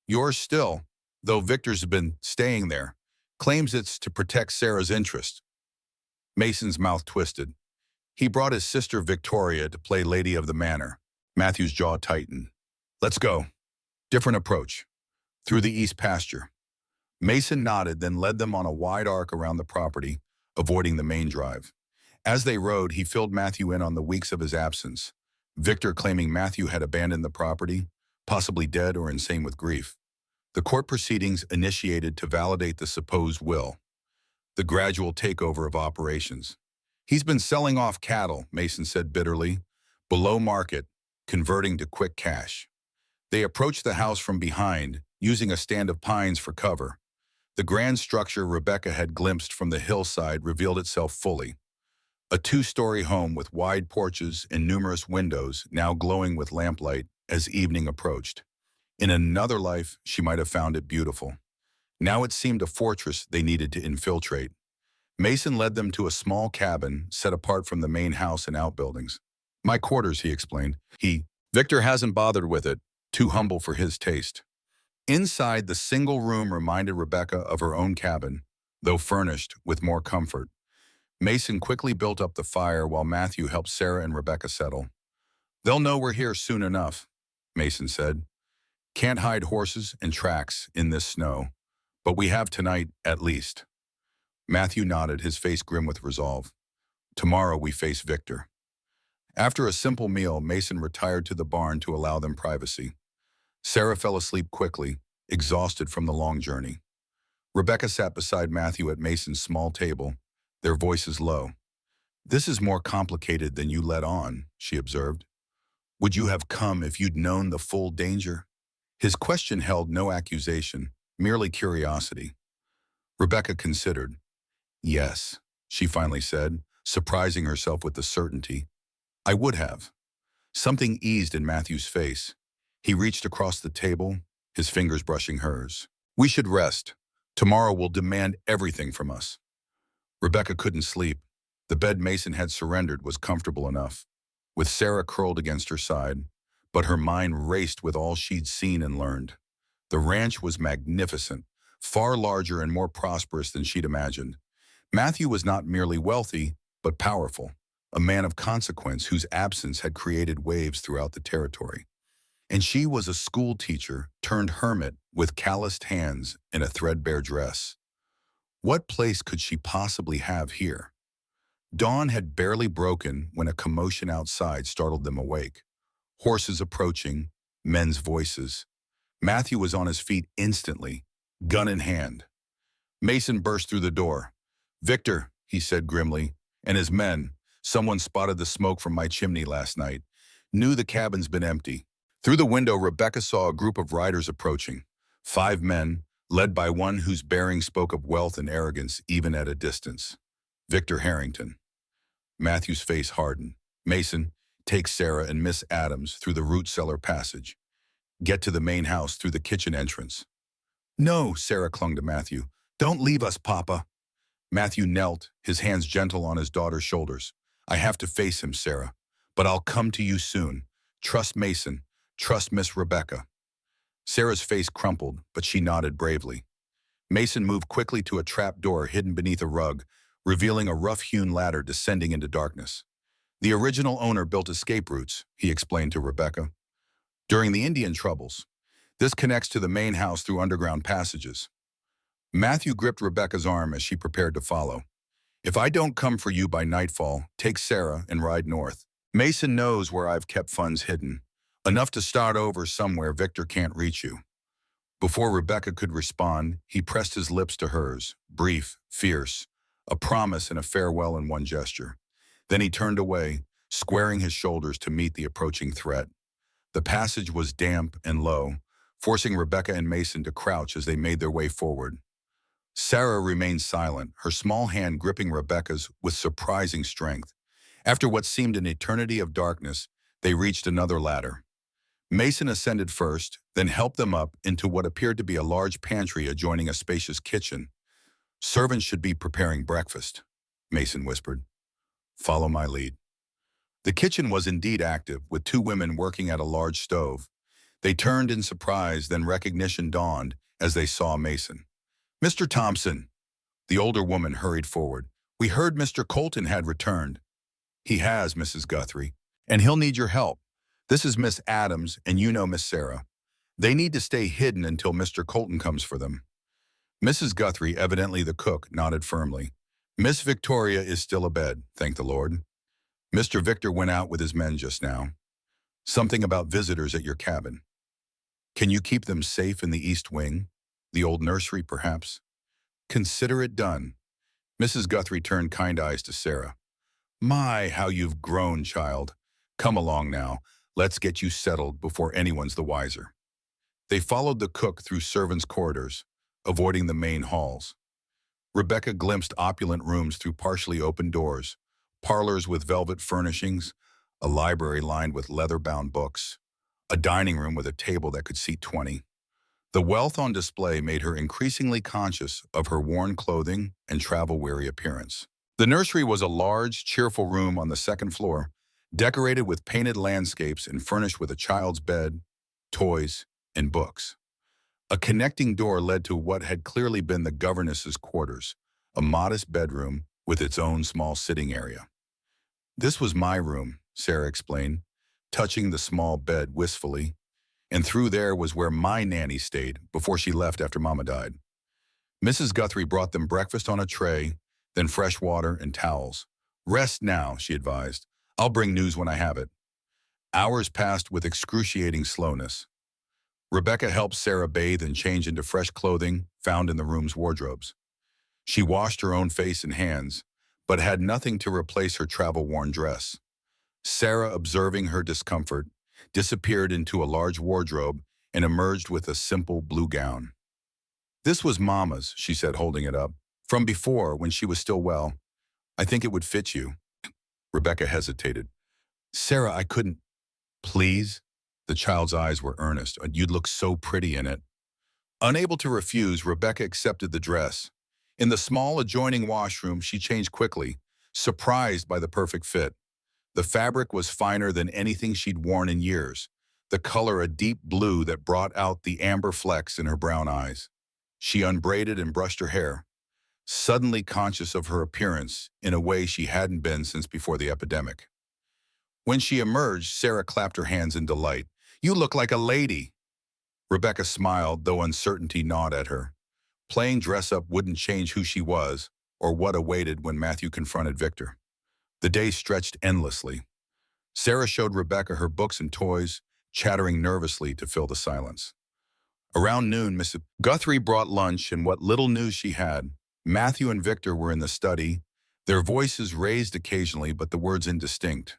"Yours still, though Victor's been staying there. Claims it's to protect Sarah's interest." Mason's mouth twisted. He brought his sister Victoria to play Lady of the Manor. Matthew's jaw tightened. "Let's go." Different approach. Through the east pasture. Mason nodded, then led them on a wide arc around the property, avoiding the main drive. As they rode, he filled Matthew in on the weeks of his absence. Victor claiming Matthew had abandoned the property, possibly dead or insane with grief. The court proceedings initiated to validate the supposed will. The gradual takeover of operations. "He's been selling off cattle," Mason said bitterly, "below market, converting to quick cash." They approached the house from behind, using a stand of pines for cover. The grand structure Rebecca had glimpsed from the hillside revealed itself fully. A two-story home with wide porches and numerous windows, now glowing with lamplight as evening approached. In another life, she might have found it beautiful. Now it seemed a fortress they needed to infiltrate. Mason led them to a small cabin set apart from the main house and outbuildings. "My quarters," he explained. Victor hasn't bothered with it, too humble for his taste." Inside, the single room reminded Rebecca of her own cabin, though furnished with more comfort. Mason quickly built up the fire while Matthew helped Sarah and Rebecca settle. "They'll know we're here soon enough," Mason said. "Can't hide horses and tracks in this snow, but we have tonight at least." Matthew nodded, his face grim with resolve. "Tomorrow we face Victor." After a simple meal, Mason retired to the barn to allow them privacy. Sarah fell asleep quickly, exhausted from the long journey. Rebecca sat beside Matthew at Mason's small table, their voices low. "This is more complicated than you let on," she observed. "Would you have come if you'd known the full danger?" His question held no accusation, merely curiosity. Rebecca considered. "Yes," she finally said, surprising herself with the certainty. "I would have." Something eased in Matthew's face. He reached across the table, his fingers brushing hers. "We should rest. Tomorrow will demand everything from us." Rebecca couldn't sleep. The bed Mason had surrendered was comfortable enough, with Sarah curled against her side, but her mind raced with all she'd seen and learned. The ranch was magnificent, far larger and more prosperous than she'd imagined. Matthew was not merely wealthy, but powerful, a man of consequence whose absence had created waves throughout the territory. And she was a school teacher turned hermit with calloused hands in a threadbare dress. What place could she possibly have here? Dawn had barely broken when a commotion outside startled them awake. Horses approaching, men's voices. Matthew was on his feet instantly, gun in hand. Mason burst through the door. "Victor," he said grimly, "and his men. Someone spotted the smoke from my chimney last night. Knew the cabin's been empty." Through the window, Rebecca saw a group of riders approaching. 5 men, led by one whose bearing spoke of wealth and arrogance even at a distance. Victor Harrington. Matthew's face hardened. "Mason, Take Sarah and Miss Adams through the root cellar passage. Get to the main house through the kitchen entrance. No, Sarah clung to Matthew. Don't leave us, Papa. Matthew knelt, his hands gentle on his daughter's shoulders. I have to face him, Sarah. But I'll come to you soon. Trust Mason. Trust Miss Rebecca. Sarah's face crumpled, but she nodded bravely. Mason moved quickly to a trap door hidden beneath a rug, revealing a rough-hewn ladder descending into darkness. The original owner built escape routes, he explained to Rebecca, during the Indian troubles. This connects to the main house through underground passages. Matthew gripped Rebecca's arm as she prepared to follow. If I don't come for you by nightfall, take Sarah and ride north. Mason knows where I've kept funds hidden, enough to start over somewhere Victor can't reach you. Before Rebecca could respond, he pressed his lips to hers, brief, fierce, a promise and a farewell in one gesture. Then he turned away, squaring his shoulders to meet the approaching threat. The passage was damp and low, forcing Rebecca and Mason to crouch as they made their way forward. Sarah remained silent, her small hand gripping Rebecca's with surprising strength. After what seemed an eternity of darkness, they reached another ladder. Mason ascended first, then helped them up into what appeared to be a large pantry adjoining a spacious kitchen. Servants should be preparing breakfast, Mason whispered. Follow my lead. The kitchen was indeed active, with two women working at a large stove. They turned in surprise, then recognition dawned as they saw Mason. Mr. Thompson, the older woman hurried forward. We heard Mr. Colton had returned. He has, Mrs. Guthrie, and he'll need your help. This is Miss Adams, and you know Miss Sarah. They need to stay hidden until Mr. Colton comes for them. Mrs. Guthrie, evidently the cook, nodded firmly. Miss Victoria is still abed, thank the Lord. Mr. Victor went out with his men just now. Something about visitors at your cabin. Can you keep them safe in the East Wing? The old nursery, perhaps? Consider it done. Mrs. Guthrie turned kind eyes to Sarah. My, how you've grown, child. Come along now. Let's get you settled before anyone's the wiser. They followed the cook through servants' corridors, avoiding the main halls. Rebecca glimpsed opulent rooms through partially open doors, parlors with velvet furnishings, a library lined with leather-bound books, a dining room with a table that could seat 20. The wealth on display made her increasingly conscious of her worn clothing and travel-weary appearance. The nursery was a large, cheerful room on the second floor, decorated with painted landscapes and furnished with a child's bed, toys, and books. A connecting door led to what had clearly been the governess's quarters, a modest bedroom with its own small sitting area. This was my room, Sarah explained, touching the small bed wistfully, and through there was where my nanny stayed before she left after Mama died. Mrs. Guthrie brought them breakfast on a tray, then fresh water and towels. Rest now, she advised. I'll bring news when I have it. Hours passed with excruciating slowness. Rebecca helped Sarah bathe and change into fresh clothing found in the room's wardrobes. She washed her own face and hands, but had nothing to replace her travel-worn dress. Sarah, observing her discomfort, disappeared into a large wardrobe and emerged with a simple blue gown. This was Mama's, she said, holding it up. From before, when she was still well. I think it would fit you. Rebecca hesitated. Sarah, I couldn't. Please? The child's eyes were earnest. You'd look so pretty in it. Unable to refuse, Rebecca accepted the dress. In the small adjoining washroom, she changed quickly, surprised by the perfect fit. The fabric was finer than anything she'd worn in years, the color a deep blue that brought out the amber flecks in her brown eyes. She unbraided and brushed her hair, suddenly conscious of her appearance in a way she hadn't been since before the epidemic. When she emerged, Sarah clapped her hands in delight. You look like a lady. Rebecca smiled, though uncertainty gnawed at her. Playing dress-up wouldn't change who she was or what awaited when Matthew confronted Victor. The day stretched endlessly. Sarah showed Rebecca her books and toys, chattering nervously to fill the silence. Around noon, Mrs. Guthrie brought lunch and what little news she had. Matthew and Victor were in the study, their voices raised occasionally but the words indistinct.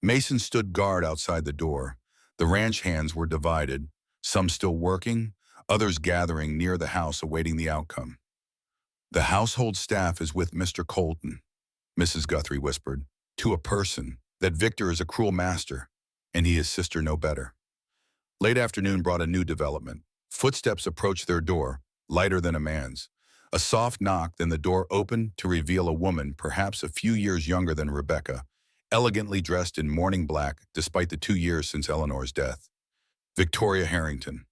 Mason stood guard outside the door. The ranch hands were divided, some still working, others gathering near the house awaiting the outcome. The household staff is with Mr. Colton, Mrs. Guthrie whispered, to a person. that Victor is a cruel master, and he his sister no better. Late afternoon brought a new development. Footsteps approached their door, lighter than a man's. A soft knock, then the door opened to reveal a woman perhaps a few years younger than Rebecca, elegantly dressed in mourning black despite the 2 years since Eleanor's death. Victoria Harrington.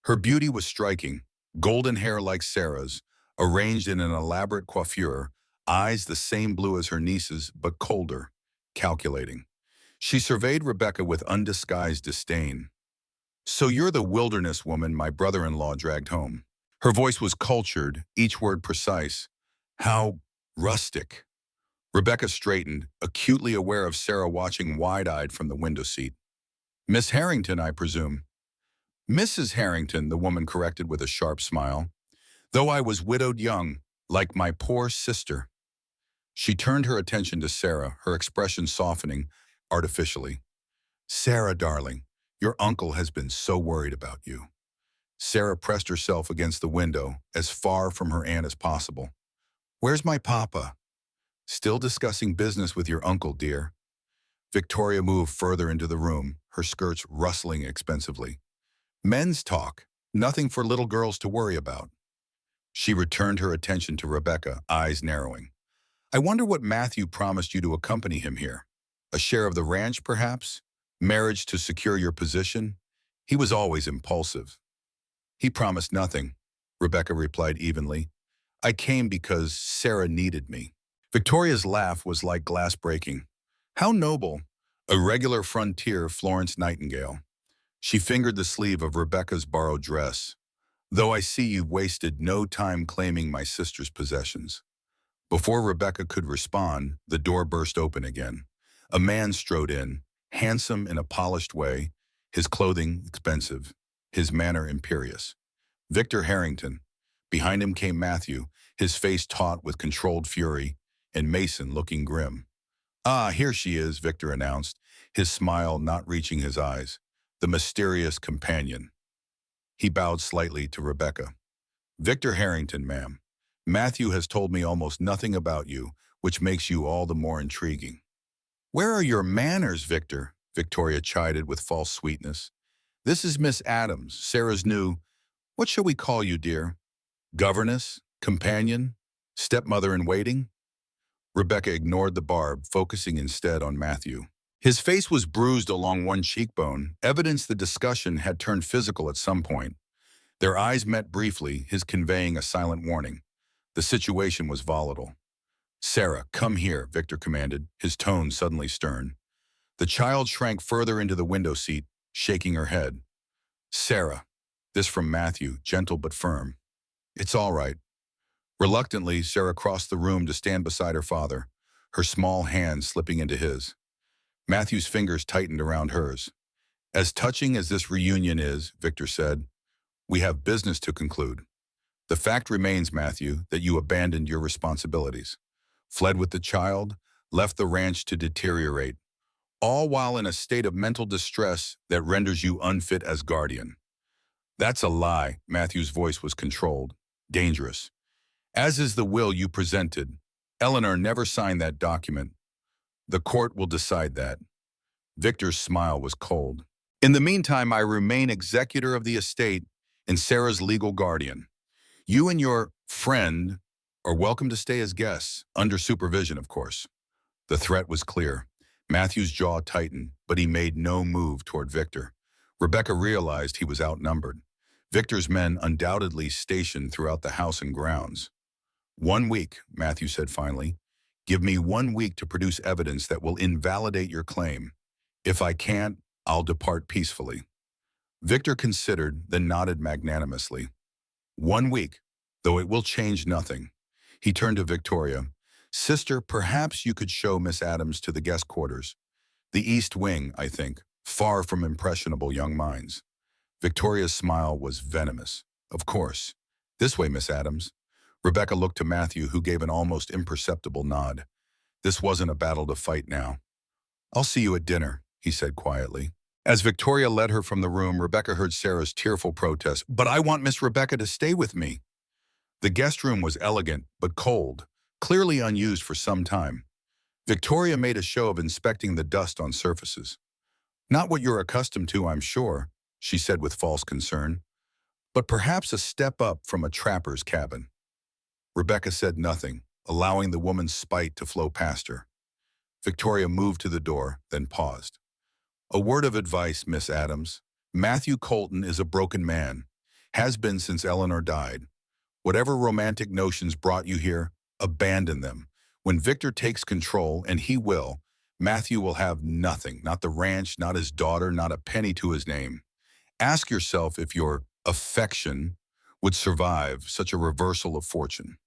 Her beauty was striking, golden hair like Sarah's, arranged in an elaborate coiffure, eyes the same blue as her niece's but colder, calculating. She surveyed Rebecca with undisguised disdain. "So you're the wilderness woman my brother-in-law dragged home." Her voice was cultured, each word precise. How rustic. Rebecca straightened, acutely aware of Sarah watching wide-eyed from the window seat. "Miss Harrington, I presume." "Mrs. Harrington," the woman corrected with a sharp smile. "Though I was widowed young, like my poor sister." She turned her attention to Sarah, her expression softening artificially. "Sarah, darling, your uncle has been so worried about you." Sarah pressed herself against the window, as far from her aunt as possible. "Where's my papa?" "Still discussing business with your uncle, dear." Victoria moved further into the room, her skirts rustling expensively. "Men's talk, nothing for little girls to worry about." She returned her attention to Rebecca, eyes narrowing. "I wonder what Matthew promised you to accompany him here. A share of the ranch, perhaps? Marriage to secure your position? He was always impulsive." "He promised nothing," Rebecca replied evenly. "I came because Sarah needed me." Victoria's laugh was like glass breaking. "How noble! A regular frontier Florence Nightingale." She fingered the sleeve of Rebecca's borrowed dress. "Though I see you've wasted no time claiming my sister's possessions." Before Rebecca could respond, the door burst open again. A man strode in, handsome in a polished way, his clothing expensive, his manner imperious. Victor Harrington. Behind him came Matthew, his face taut with controlled fury, and Mason looking grim. "Ah, here she is," Victor announced, his smile not reaching his eyes. "The mysterious companion." He bowed slightly to Rebecca. "Victor Harrington, ma'am. Matthew has told me almost nothing about you, which makes you all the more intriguing." "Where are your manners, Victor?" Victoria chided with false sweetness. "This is Miss Adams, Sarah's new— what shall we call you, dear? Governess? Companion? Stepmother-in-waiting?" Rebecca ignored the barb, focusing instead on Matthew. His face was bruised along one cheekbone, evidence the discussion had turned physical at some point. Their eyes met briefly, his conveying a silent warning. The situation was volatile. "Sarah, come here," Victor commanded, his tone suddenly stern. The child shrank further into the window seat, shaking her head. "Sarah." This from Matthew, gentle but firm. "It's all right." Reluctantly, Sarah crossed the room to stand beside her father, her small hand slipping into his. Matthew's fingers tightened around hers. "As touching as this reunion is," Victor said, "we have business to conclude. The fact remains, Matthew, that you abandoned your responsibilities, fled with the child, left the ranch to deteriorate, all while in a state of mental distress that renders you unfit as guardian." "That's a lie." Matthew's voice was controlled, dangerous. "As is the will you presented. Eleanor never signed that document. The court will decide that." Victor's smile was cold. "In the meantime, I remain executor of the estate and Sarah's legal guardian. You and your friend are welcome to stay as guests, under supervision, of course." The threat was clear. Matthew's jaw tightened, but he made no move toward Victor. Rebecca realized he was outnumbered. Victor's men undoubtedly stationed throughout the house and grounds. "1 week," Matthew said finally. "Give me 1 week to produce evidence that will invalidate your claim. If I can't, I'll depart peacefully." Victor considered, then nodded magnanimously. 1 week, though it will change nothing." He turned to Victoria. "Sister, perhaps you could show Miss Adams to the guest quarters. The East Wing, I think, far from impressionable young minds." Victoria's smile was venomous. "Of course. This way, Miss Adams." Rebecca looked to Matthew, who gave an almost imperceptible nod. This wasn't a battle to fight now. "I'll see you at dinner," he said quietly. As Victoria led her from the room, Rebecca heard Sarah's tearful protest. "But I want Miss Rebecca to stay with me." The guest room was elegant, but cold, clearly unused for some time. Victoria made a show of inspecting the dust on surfaces. Not what you're accustomed to, I'm sure, she said with false concern, but perhaps a step up from a trapper's cabin. Rebecca said nothing, allowing the woman's spite to flow past her. Victoria moved to the door, then paused. A word of advice, Miss Adams. Matthew Colton is a broken man. Has been since Eleanor died. Whatever romantic notions brought you here, abandon them. When Victor takes control, and he will, Matthew will have nothing, not the ranch, not his daughter, not a penny to his name. Ask yourself if your affection would survive such a reversal of fortune.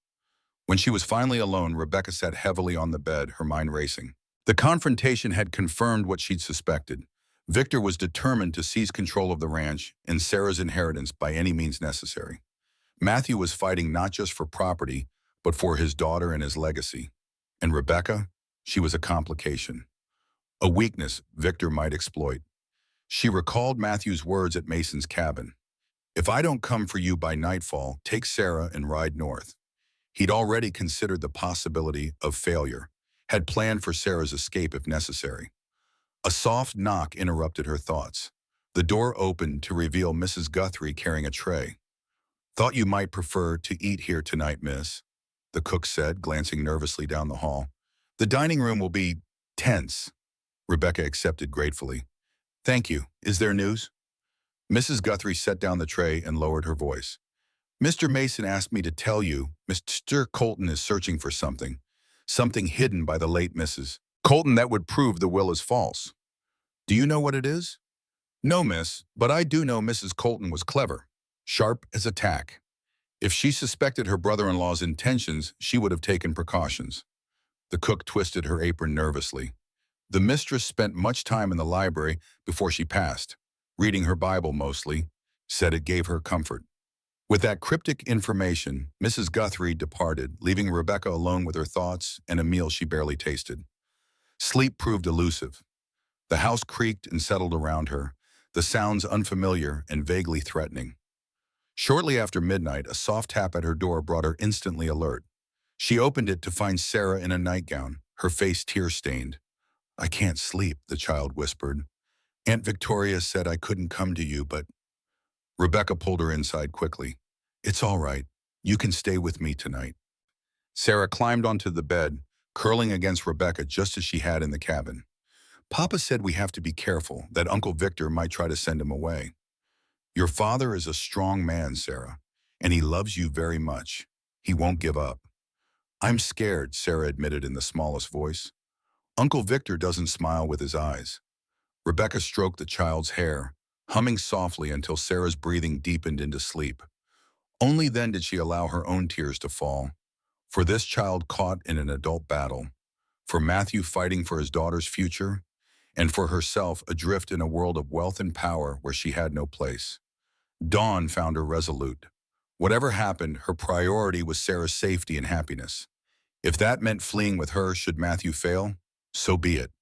When she was finally alone, Rebecca sat heavily on the bed, her mind racing. The confrontation had confirmed what she'd suspected. Victor was determined to seize control of the ranch and Sarah's inheritance by any means necessary. Matthew was fighting not just for property, but for his daughter and his legacy. And Rebecca? She was a complication. A weakness Victor might exploit. She recalled Matthew's words at Mason's cabin. If I don't come for you by nightfall, take Sarah and ride north. He'd already considered the possibility of failure, had planned for Sarah's escape if necessary. A soft knock interrupted her thoughts. The door opened to reveal Mrs. Guthrie carrying a tray. Thought you might prefer to eat here tonight, miss, the cook said, glancing nervously down the hall. The dining room will be tense. Rebecca accepted gratefully. Thank you. Is there news? Mrs. Guthrie set down the tray and lowered her voice. Mr. Mason asked me to tell you Mr. Colton is searching for something hidden by the late Mrs. Colton that would prove the will is false. Do you know what it is? No, miss, but I do know Mrs. Colton was clever, sharp as a tack. If she suspected her brother-in-law's intentions, she would have taken precautions. The cook twisted her apron nervously. The mistress spent much time in the library before she passed, reading her Bible mostly, said it gave her comfort. With that cryptic information, Mrs. Guthrie departed, leaving Rebecca alone with her thoughts and a meal she barely tasted. Sleep proved elusive. The house creaked and settled around her, the sounds unfamiliar and vaguely threatening. Shortly after midnight, a soft tap at her door brought her instantly alert. She opened it to find Sarah in a nightgown, her face tear-stained. I can't sleep, the child whispered. Aunt Victoria said I couldn't come to you, but... Rebecca pulled her inside quickly. It's all right. You can stay with me tonight. Sarah climbed onto the bed, curling against Rebecca just as she had in the cabin. Papa said we have to be careful, that Uncle Victor might try to send him away. Your father is a strong man, Sarah, and he loves you very much. He won't give up. I'm scared, Sarah admitted in the smallest voice. Uncle Victor doesn't smile with his eyes. Rebecca stroked the child's hair, humming softly until Sarah's breathing deepened into sleep. Only then did she allow her own tears to fall. For this child caught in an adult battle, for Matthew fighting for his daughter's future, and for herself adrift in a world of wealth and power where she had no place. Dawn found her resolute. Whatever happened, her priority was Sarah's safety and happiness. If that meant fleeing with her should Matthew fail, so be it.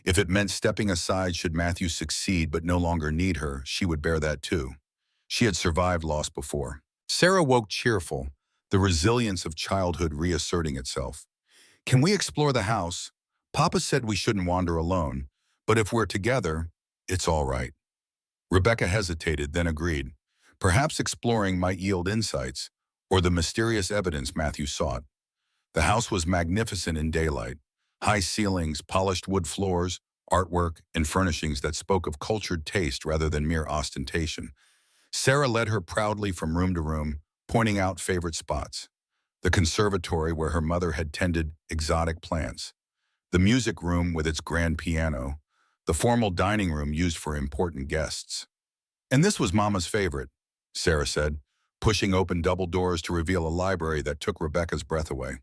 If it meant stepping aside should Matthew succeed but no longer need her, she would bear that too. She had survived loss before. Sarah woke cheerful, the resilience of childhood reasserting itself. Can we explore the house? Papa said we shouldn't wander alone, but if we're together, it's all right. Rebecca hesitated, then agreed. Perhaps exploring might yield insights, or the mysterious evidence Matthew sought. The house was magnificent in daylight. High ceilings, polished wood floors, artwork, and furnishings that spoke of cultured taste rather than mere ostentation. Sarah led her proudly from room to room, pointing out favorite spots. The conservatory where her mother had tended exotic plants. The music room with its grand piano. The formal dining room used for important guests. And this was Mama's favorite, Sarah said, pushing open double doors to reveal a library that took Rebecca's breath away.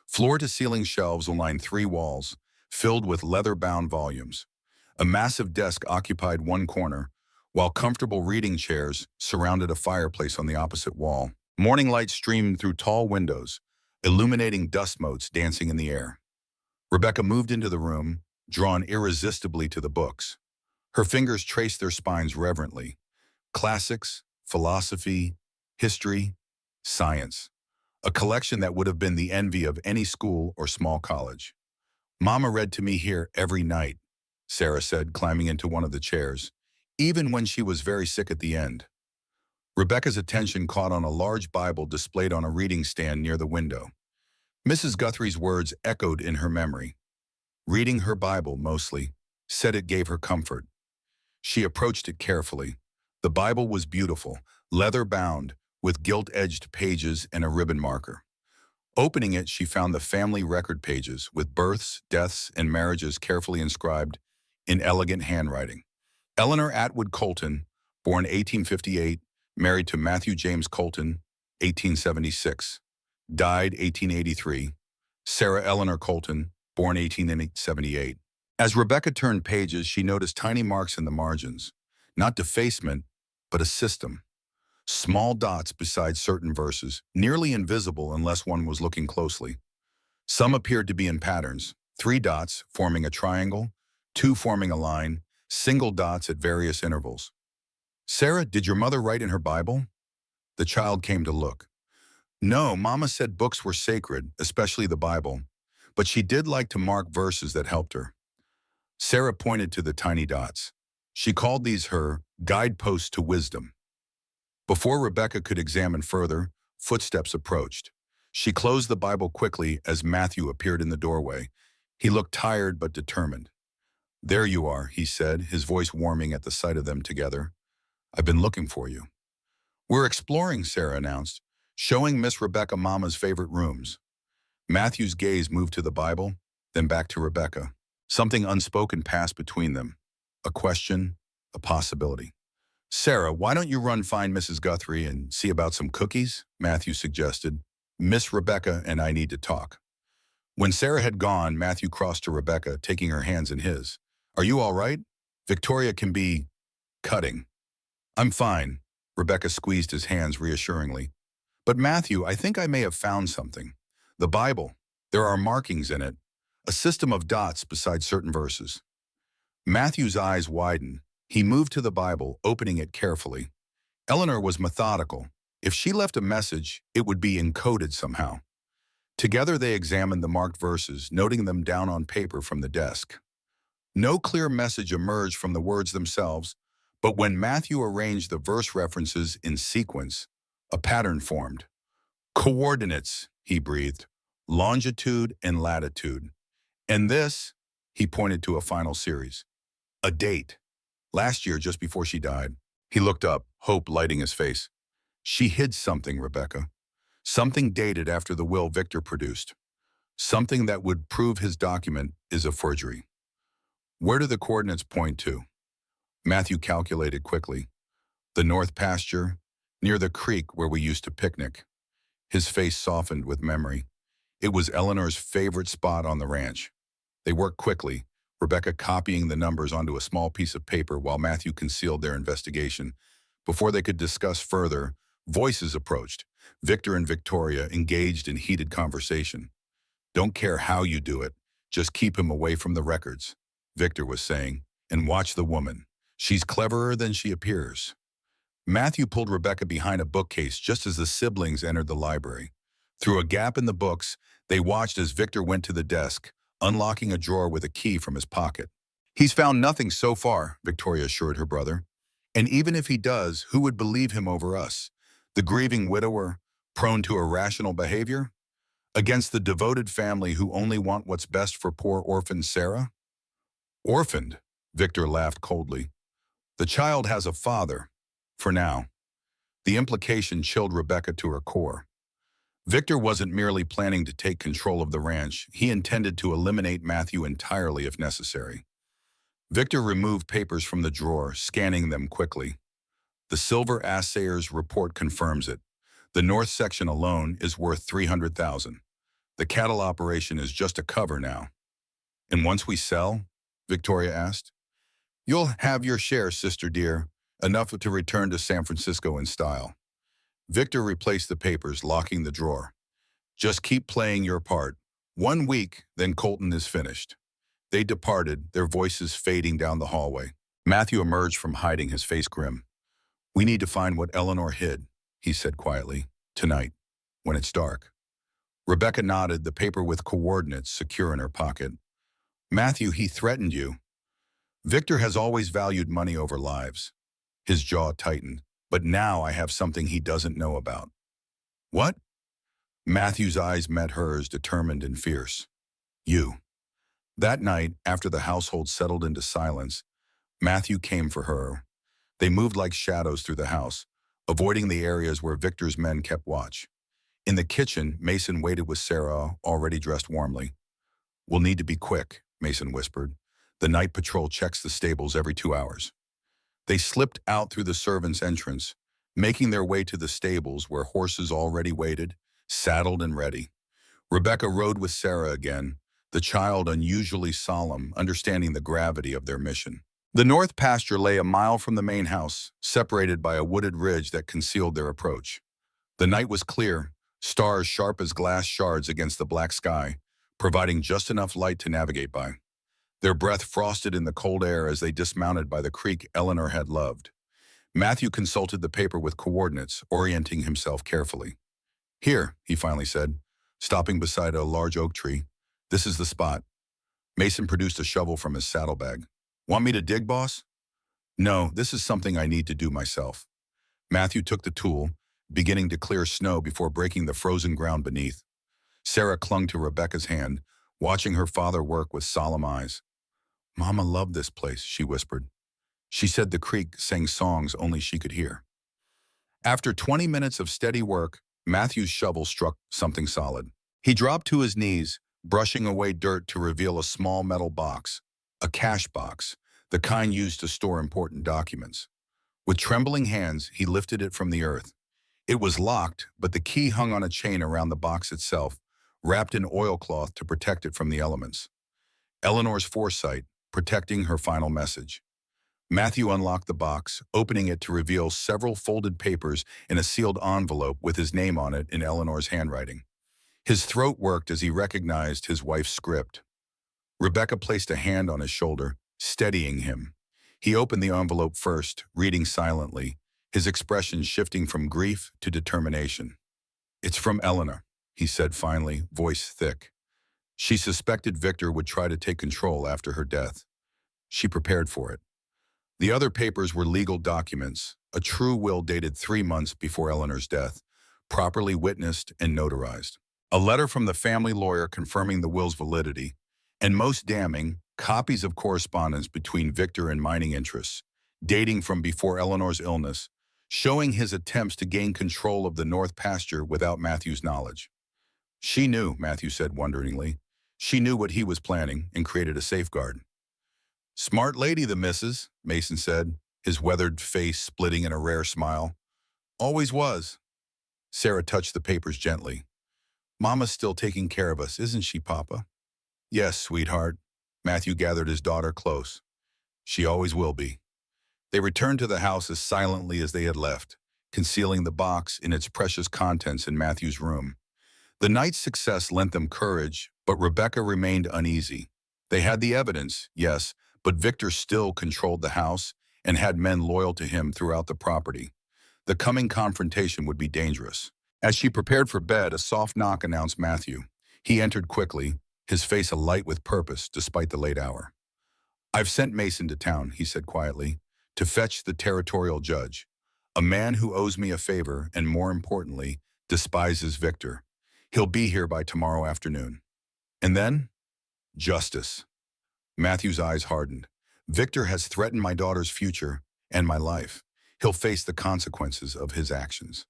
Floor-to-ceiling shelves lined 3 walls, filled with leather-bound volumes. A massive desk occupied one corner, while comfortable reading chairs surrounded a fireplace on the opposite wall. Morning light streamed through tall windows, illuminating dust motes dancing in the air. Rebecca moved into the room, drawn irresistibly to the books. Her fingers traced their spines reverently. Classics, philosophy, history, science. A collection that would have been the envy of any school or small college. Mama read to me here every night, Sarah said, climbing into one of the chairs, even when she was very sick at the end. Rebecca's attention caught on a large Bible displayed on a reading stand near the window. Mrs. Guthrie's words echoed in her memory. Reading her Bible, mostly, said it gave her comfort. She approached it carefully. The Bible was beautiful, leather-bound, with gilt-edged pages and a ribbon marker. Opening it, she found the family record pages with births, deaths, and marriages carefully inscribed in elegant handwriting. Eleanor Atwood Colton, born 1858, married to Matthew James Colton, 1876. Died 1883. Sarah Eleanor Colton, born 1878. As Rebecca turned pages, she noticed tiny marks in the margins. Not defacement, but a system. Small dots beside certain verses, nearly invisible unless one was looking closely. Some appeared to be in patterns, 3 dots forming a triangle, 2 forming a line, single dots at various intervals. Sarah, did your mother write in her Bible? The child came to look. No, Mama said books were sacred, especially the Bible, but she did like to mark verses that helped her. Sarah pointed to the tiny dots. She called these her guideposts to wisdom. Before Rebecca could examine further, footsteps approached. She closed the Bible quickly as Matthew appeared in the doorway. He looked tired but determined. There you are, he said, his voice warming at the sight of them together. I've been looking for you. We're exploring, Sarah announced, showing Miss Rebecca Mama's favorite rooms. Matthew's gaze moved to the Bible, then back to Rebecca. Something unspoken passed between them. A question, a possibility. Sarah, why don't you run find Mrs. Guthrie and see about some cookies? Matthew suggested. Miss Rebecca and I need to talk. When Sarah had gone, Matthew crossed to Rebecca, taking her hands in his. Are you all right? Victoria can be cutting. I'm fine. Rebecca squeezed his hands reassuringly. But Matthew, I think I may have found something. The Bible. There are markings in it. A system of dots beside certain verses. Matthew's eyes widened. He moved to the Bible, opening it carefully. Eleanor was methodical. If she left a message, it would be encoded somehow. Together they examined the marked verses, noting them down on paper from the desk. No clear message emerged from the words themselves, but when Matthew arranged the verse references in sequence, a pattern formed. Coordinates, he breathed, longitude and latitude. And this, he pointed to a final series. A date. Last year, just before she died. He looked up, hope lighting his face. She hid something, Rebecca. Something dated after the will Victor produced. Something that would prove his document is a forgery. Where do the coordinates point to? Matthew calculated quickly. The north pasture, near the creek where we used to picnic. His face softened with memory. It was Eleanor's favorite spot on the ranch. They worked quickly, Rebecca copying the numbers onto a small piece of paper while Matthew concealed their investigation. Before they could discuss further, voices approached. Victor and Victoria engaged in heated conversation. Don't care how you do it, just keep him away from the records, Victor was saying, and watch the woman. She's cleverer than she appears. Matthew pulled Rebecca behind a bookcase just as the siblings entered the library. Through a gap in the books, they watched as Victor went to the desk, unlocking a drawer with a key from his pocket. He's found nothing so far, Victoria assured her brother. And even if he does, who would believe him over us? The grieving widower, prone to irrational behavior? Against the devoted family who only want what's best for poor orphan Sarah? Orphaned, Victor laughed coldly. The child has a father, for now. The implication chilled Rebecca to her core. Victor wasn't merely planning to take control of the ranch. He intended to eliminate Matthew entirely if necessary. Victor removed papers from the drawer, scanning them quickly. The Silver Assayer's report confirms it. The north section alone is worth $300,000. The cattle operation is just a cover now. And once we sell? Victoria asked. You'll have your share, sister dear, enough to return to San Francisco in style. Victor replaced the papers, locking the drawer. Just keep playing your part. 1 week, then Colton is finished. They departed, their voices fading down the hallway. Matthew emerged from hiding, his face grim. We need to find what Eleanor hid, he said quietly. Tonight, when it's dark. Rebecca nodded, the paper with coordinates secure in her pocket. Matthew, he threatened you. Victor has always valued money over lives. His jaw tightened. But now I have something he doesn't know about. What? Matthew's eyes met hers, determined and fierce. You. That night, after the household settled into silence, Matthew came for her. They moved like shadows through the house, avoiding the areas where Victor's men kept watch. In the kitchen, Mason waited with Sarah, already dressed warmly. We'll need to be quick, Mason whispered. The night patrol checks the stables every 2 hours. They slipped out through the servants' entrance, making their way to the stables where horses already waited, saddled and ready. Rebecca rode with Sarah again, the child unusually solemn, understanding the gravity of their mission. The north pasture lay a mile from the main house, separated by a wooded ridge that concealed their approach. The night was clear, stars sharp as glass shards against the black sky, providing just enough light to navigate by. Their breath frosted in the cold air as they dismounted by the creek Eleanor had loved. Matthew consulted the paper with coordinates, orienting himself carefully. Here, he finally said, stopping beside a large oak tree. This is the spot. Mason produced a shovel from his saddlebag. Want me to dig, boss? No, this is something I need to do myself. Matthew took the tool, beginning to clear snow before breaking the frozen ground beneath. Sarah clung to Rebecca's hand, watching her father work with solemn eyes. Mama loved this place, she whispered. She said the creek sang songs only she could hear. After 20 minutes of steady work, Matthew's shovel struck something solid. He dropped to his knees, brushing away dirt to reveal a small metal box, a cash box, the kind used to store important documents. With trembling hands, he lifted it from the earth. It was locked, but the key hung on a chain around the box itself, wrapped in oilcloth to protect it from the elements. Eleanor's foresight, protecting her final message. Matthew unlocked the box, opening it to reveal several folded papers in a sealed envelope with his name on it in Eleanor's handwriting. His throat worked as he recognized his wife's script. Rebecca placed a hand on his shoulder, steadying him. He opened the envelope first, reading silently, his expression shifting from grief to determination. It's from Eleanor, he said finally, voice thick. She suspected Victor would try to take control after her death. She prepared for it. The other papers were legal documents, a true will dated 3 months before Eleanor's death, properly witnessed and notarized. A letter from the family lawyer confirming the will's validity, and most damning, copies of correspondence between Victor and mining interests, dating from before Eleanor's illness, showing his attempts to gain control of the north pasture without Matthew's knowledge. She knew, Matthew said wonderingly. She knew what he was planning and created a safeguard. Smart lady, the missus, Mason said, his weathered face splitting in a rare smile. Always was. Sarah touched the papers gently. Mama's still taking care of us, isn't she, Papa? Yes, sweetheart. Matthew gathered his daughter close. She always will be. They returned to the house as silently as they had left, concealing the box and its precious contents in Matthew's room. The night's success lent them courage, but Rebecca remained uneasy. They had the evidence, yes, but Victor still controlled the house and had men loyal to him throughout the property. The coming confrontation would be dangerous. As she prepared for bed, a soft knock announced Matthew. He entered quickly, his face alight with purpose despite the late hour. I've sent Mason to town, he said quietly, to fetch the territorial judge, a man who owes me a favor and, more importantly, despises Victor. He'll be here by tomorrow afternoon. And then? Justice. Matthew's eyes hardened. Victor has threatened my daughter's future and my life. He'll face the consequences of his actions.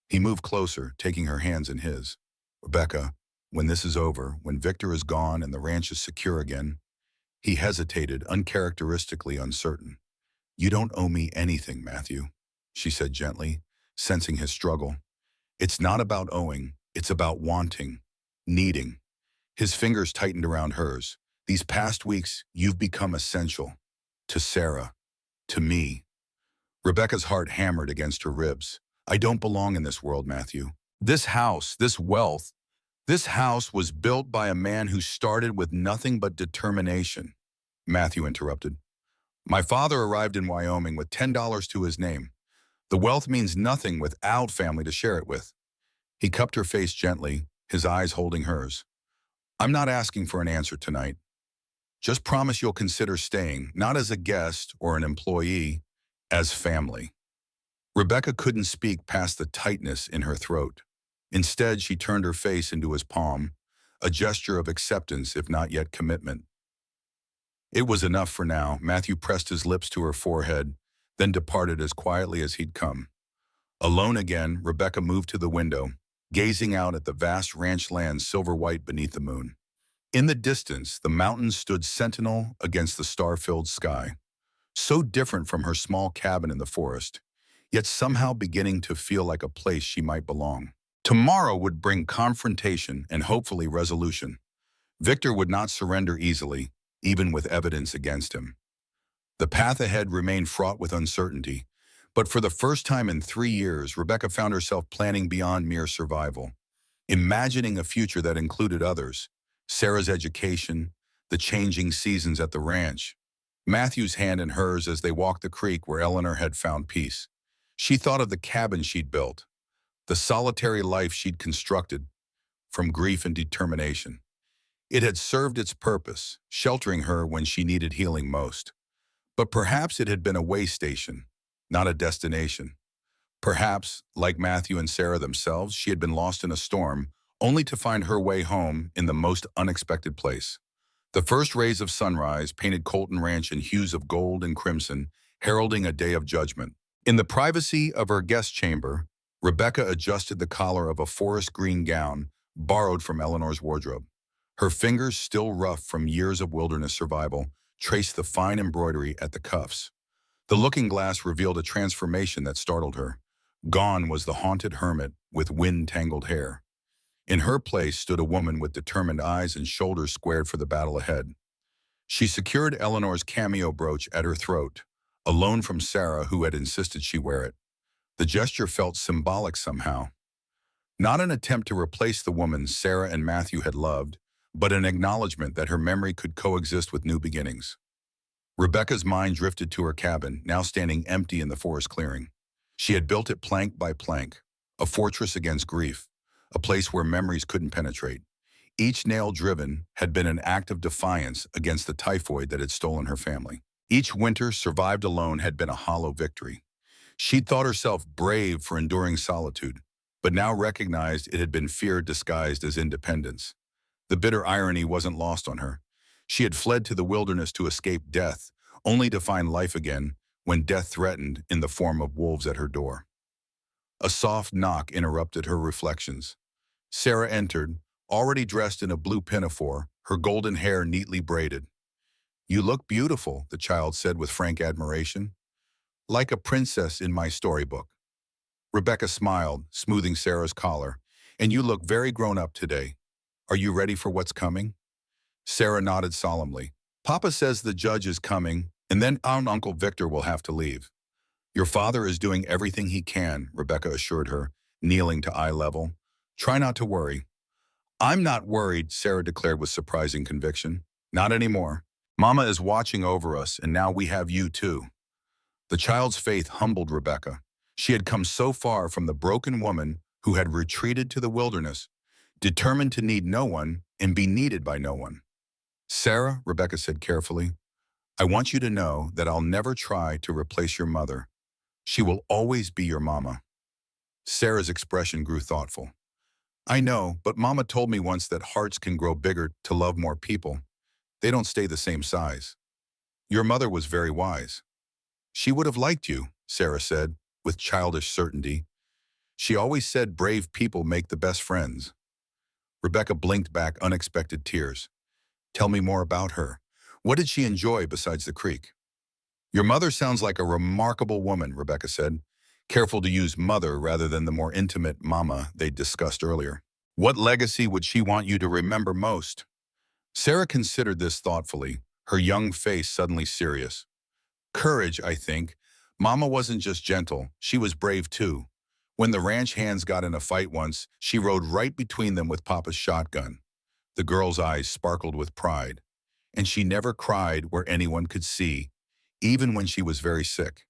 He moved closer, taking her hands in his. Rebecca, when this is over, when Victor is gone and the ranch is secure again, he hesitated, uncharacteristically uncertain. You don't owe me anything, Matthew, she said gently, sensing his struggle. It's not about owing, it's about wanting, needing. His fingers tightened around hers. These past weeks, you've become essential. To Sarah. To me. Rebecca's heart hammered against her ribs. I don't belong in this world, Matthew. This house, this wealth, this house was built by a man who started with nothing but determination. Matthew interrupted. My father arrived in Wyoming with $10 to his name. The wealth means nothing without family to share it with. He cupped her face gently, his eyes holding hers. I'm not asking for an answer tonight. Just promise you'll consider staying, not as a guest or an employee, as family." Rebecca couldn't speak past the tightness in her throat. Instead, she turned her face into his palm, a gesture of acceptance if not yet commitment. It was enough for now. Matthew pressed his lips to her forehead, then departed as quietly as he'd come. Alone again, Rebecca moved to the window, gazing out at the vast ranch land silver-white beneath the moon. In the distance, the mountains stood sentinel against the star-filled sky, so different from her small cabin in the forest, yet somehow beginning to feel like a place she might belong. Tomorrow would bring confrontation and hopefully resolution. Victor would not surrender easily, even with evidence against him. The path ahead remained fraught with uncertainty, but for the first time in 3 years, Rebecca found herself planning beyond mere survival, imagining a future that included others: Sarah's education, the changing seasons at the ranch, Matthew's hand in hers as they walked the creek where Eleanor had found peace. She thought of the cabin she'd built, the solitary life she'd constructed from grief and determination. It had served its purpose, sheltering her when she needed healing most. But perhaps it had been a way station, not a destination. Perhaps, like Matthew and Sarah themselves, she had been lost in a storm, only to find her way home in the most unexpected place. The first rays of sunrise painted Colton Ranch in hues of gold and crimson, heralding a day of judgment. In the privacy of her guest chamber, Rebecca adjusted the collar of a forest green gown borrowed from Eleanor's wardrobe. Her fingers, still rough from years of wilderness survival, traced the fine embroidery at the cuffs. The looking glass revealed a transformation that startled her. Gone was the haunted hermit with wind-tangled hair. In her place stood a woman with determined eyes and shoulders squared for the battle ahead. She secured Eleanor's cameo brooch at her throat, a loan from Sarah, who had insisted she wear it. The gesture felt symbolic somehow. Not an attempt to replace the woman Sarah and Matthew had loved, but an acknowledgement that her memory could coexist with new beginnings. Rebecca's mind drifted to her cabin, now standing empty in the forest clearing. She had built it plank by plank, a fortress against grief, a place where memories couldn't penetrate. Each nail driven had been an act of defiance against the typhoid that had stolen her family. Each winter survived alone had been a hollow victory. She'd thought herself brave for enduring solitude, but now recognized it had been fear disguised as independence. The bitter irony wasn't lost on her. She had fled to the wilderness to escape death, only to find life again when death threatened in the form of wolves at her door. A soft knock interrupted her reflections. Sarah entered, already dressed in a blue pinafore, her golden hair neatly braided. "You look beautiful," the child said with frank admiration. "Like a princess in my storybook." Rebecca smiled, smoothing Sarah's collar. "And you look very grown up today. Are you ready for what's coming?" Sarah nodded solemnly. "Papa says the judge is coming, and then Uncle Victor will have to leave." "Your father is doing everything he can," Rebecca assured her, kneeling to eye level. "Try not to worry." "I'm not worried," Sarah declared with surprising conviction. "Not anymore. Mama is watching over us, and now we have you too." The child's faith humbled Rebecca. She had come so far from the broken woman who had retreated to the wilderness, determined to need no one and be needed by no one. "Sarah," Rebecca said carefully, "I want you to know that I'll never try to replace your mother. She will always be your mama." Sarah's expression grew thoughtful. "I know, but Mama told me once that hearts can grow bigger to love more people. They don't stay the same size. Your mother was very wise." "She would have liked you," Sarah said, with childish certainty. "She always said brave people make the best friends." Rebecca blinked back unexpected tears. "Tell me more about her. What did she enjoy besides the creek?" "Your mother sounds like a remarkable woman," Rebecca said, careful to use mother rather than the more intimate mama they'd discussed earlier. "What legacy would she want you to remember most?" Sarah considered this thoughtfully, her young face suddenly serious. "Courage, I think. Mama wasn't just gentle, she was brave too. When the ranch hands got in a fight once, she rode right between them with Papa's shotgun." The girl's eyes sparkled with pride. "And she never cried where anyone could see, even when she was very sick.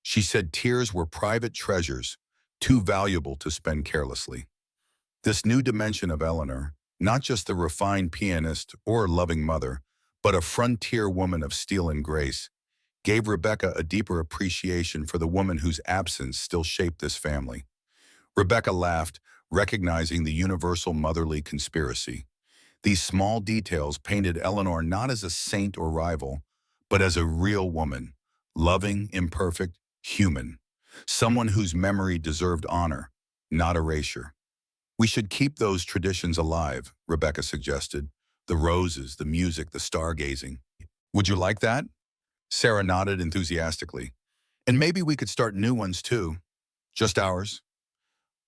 She said tears were private treasures, too valuable to spend carelessly." This new dimension of Eleanor, not just the refined pianist or loving mother, but a frontier woman of steel and grace, gave Rebecca a deeper appreciation for the woman whose absence still shaped this family. Rebecca laughed, recognizing the universal motherly conspiracy. These small details painted Eleanor not as a saint or rival, but as a real woman, loving, imperfect, human. Someone whose memory deserved honor, not erasure. We should keep those traditions alive, Rebecca suggested. The roses, the music, the stargazing. Would you like that? Sarah nodded enthusiastically. And maybe we could start new ones too. Just ours.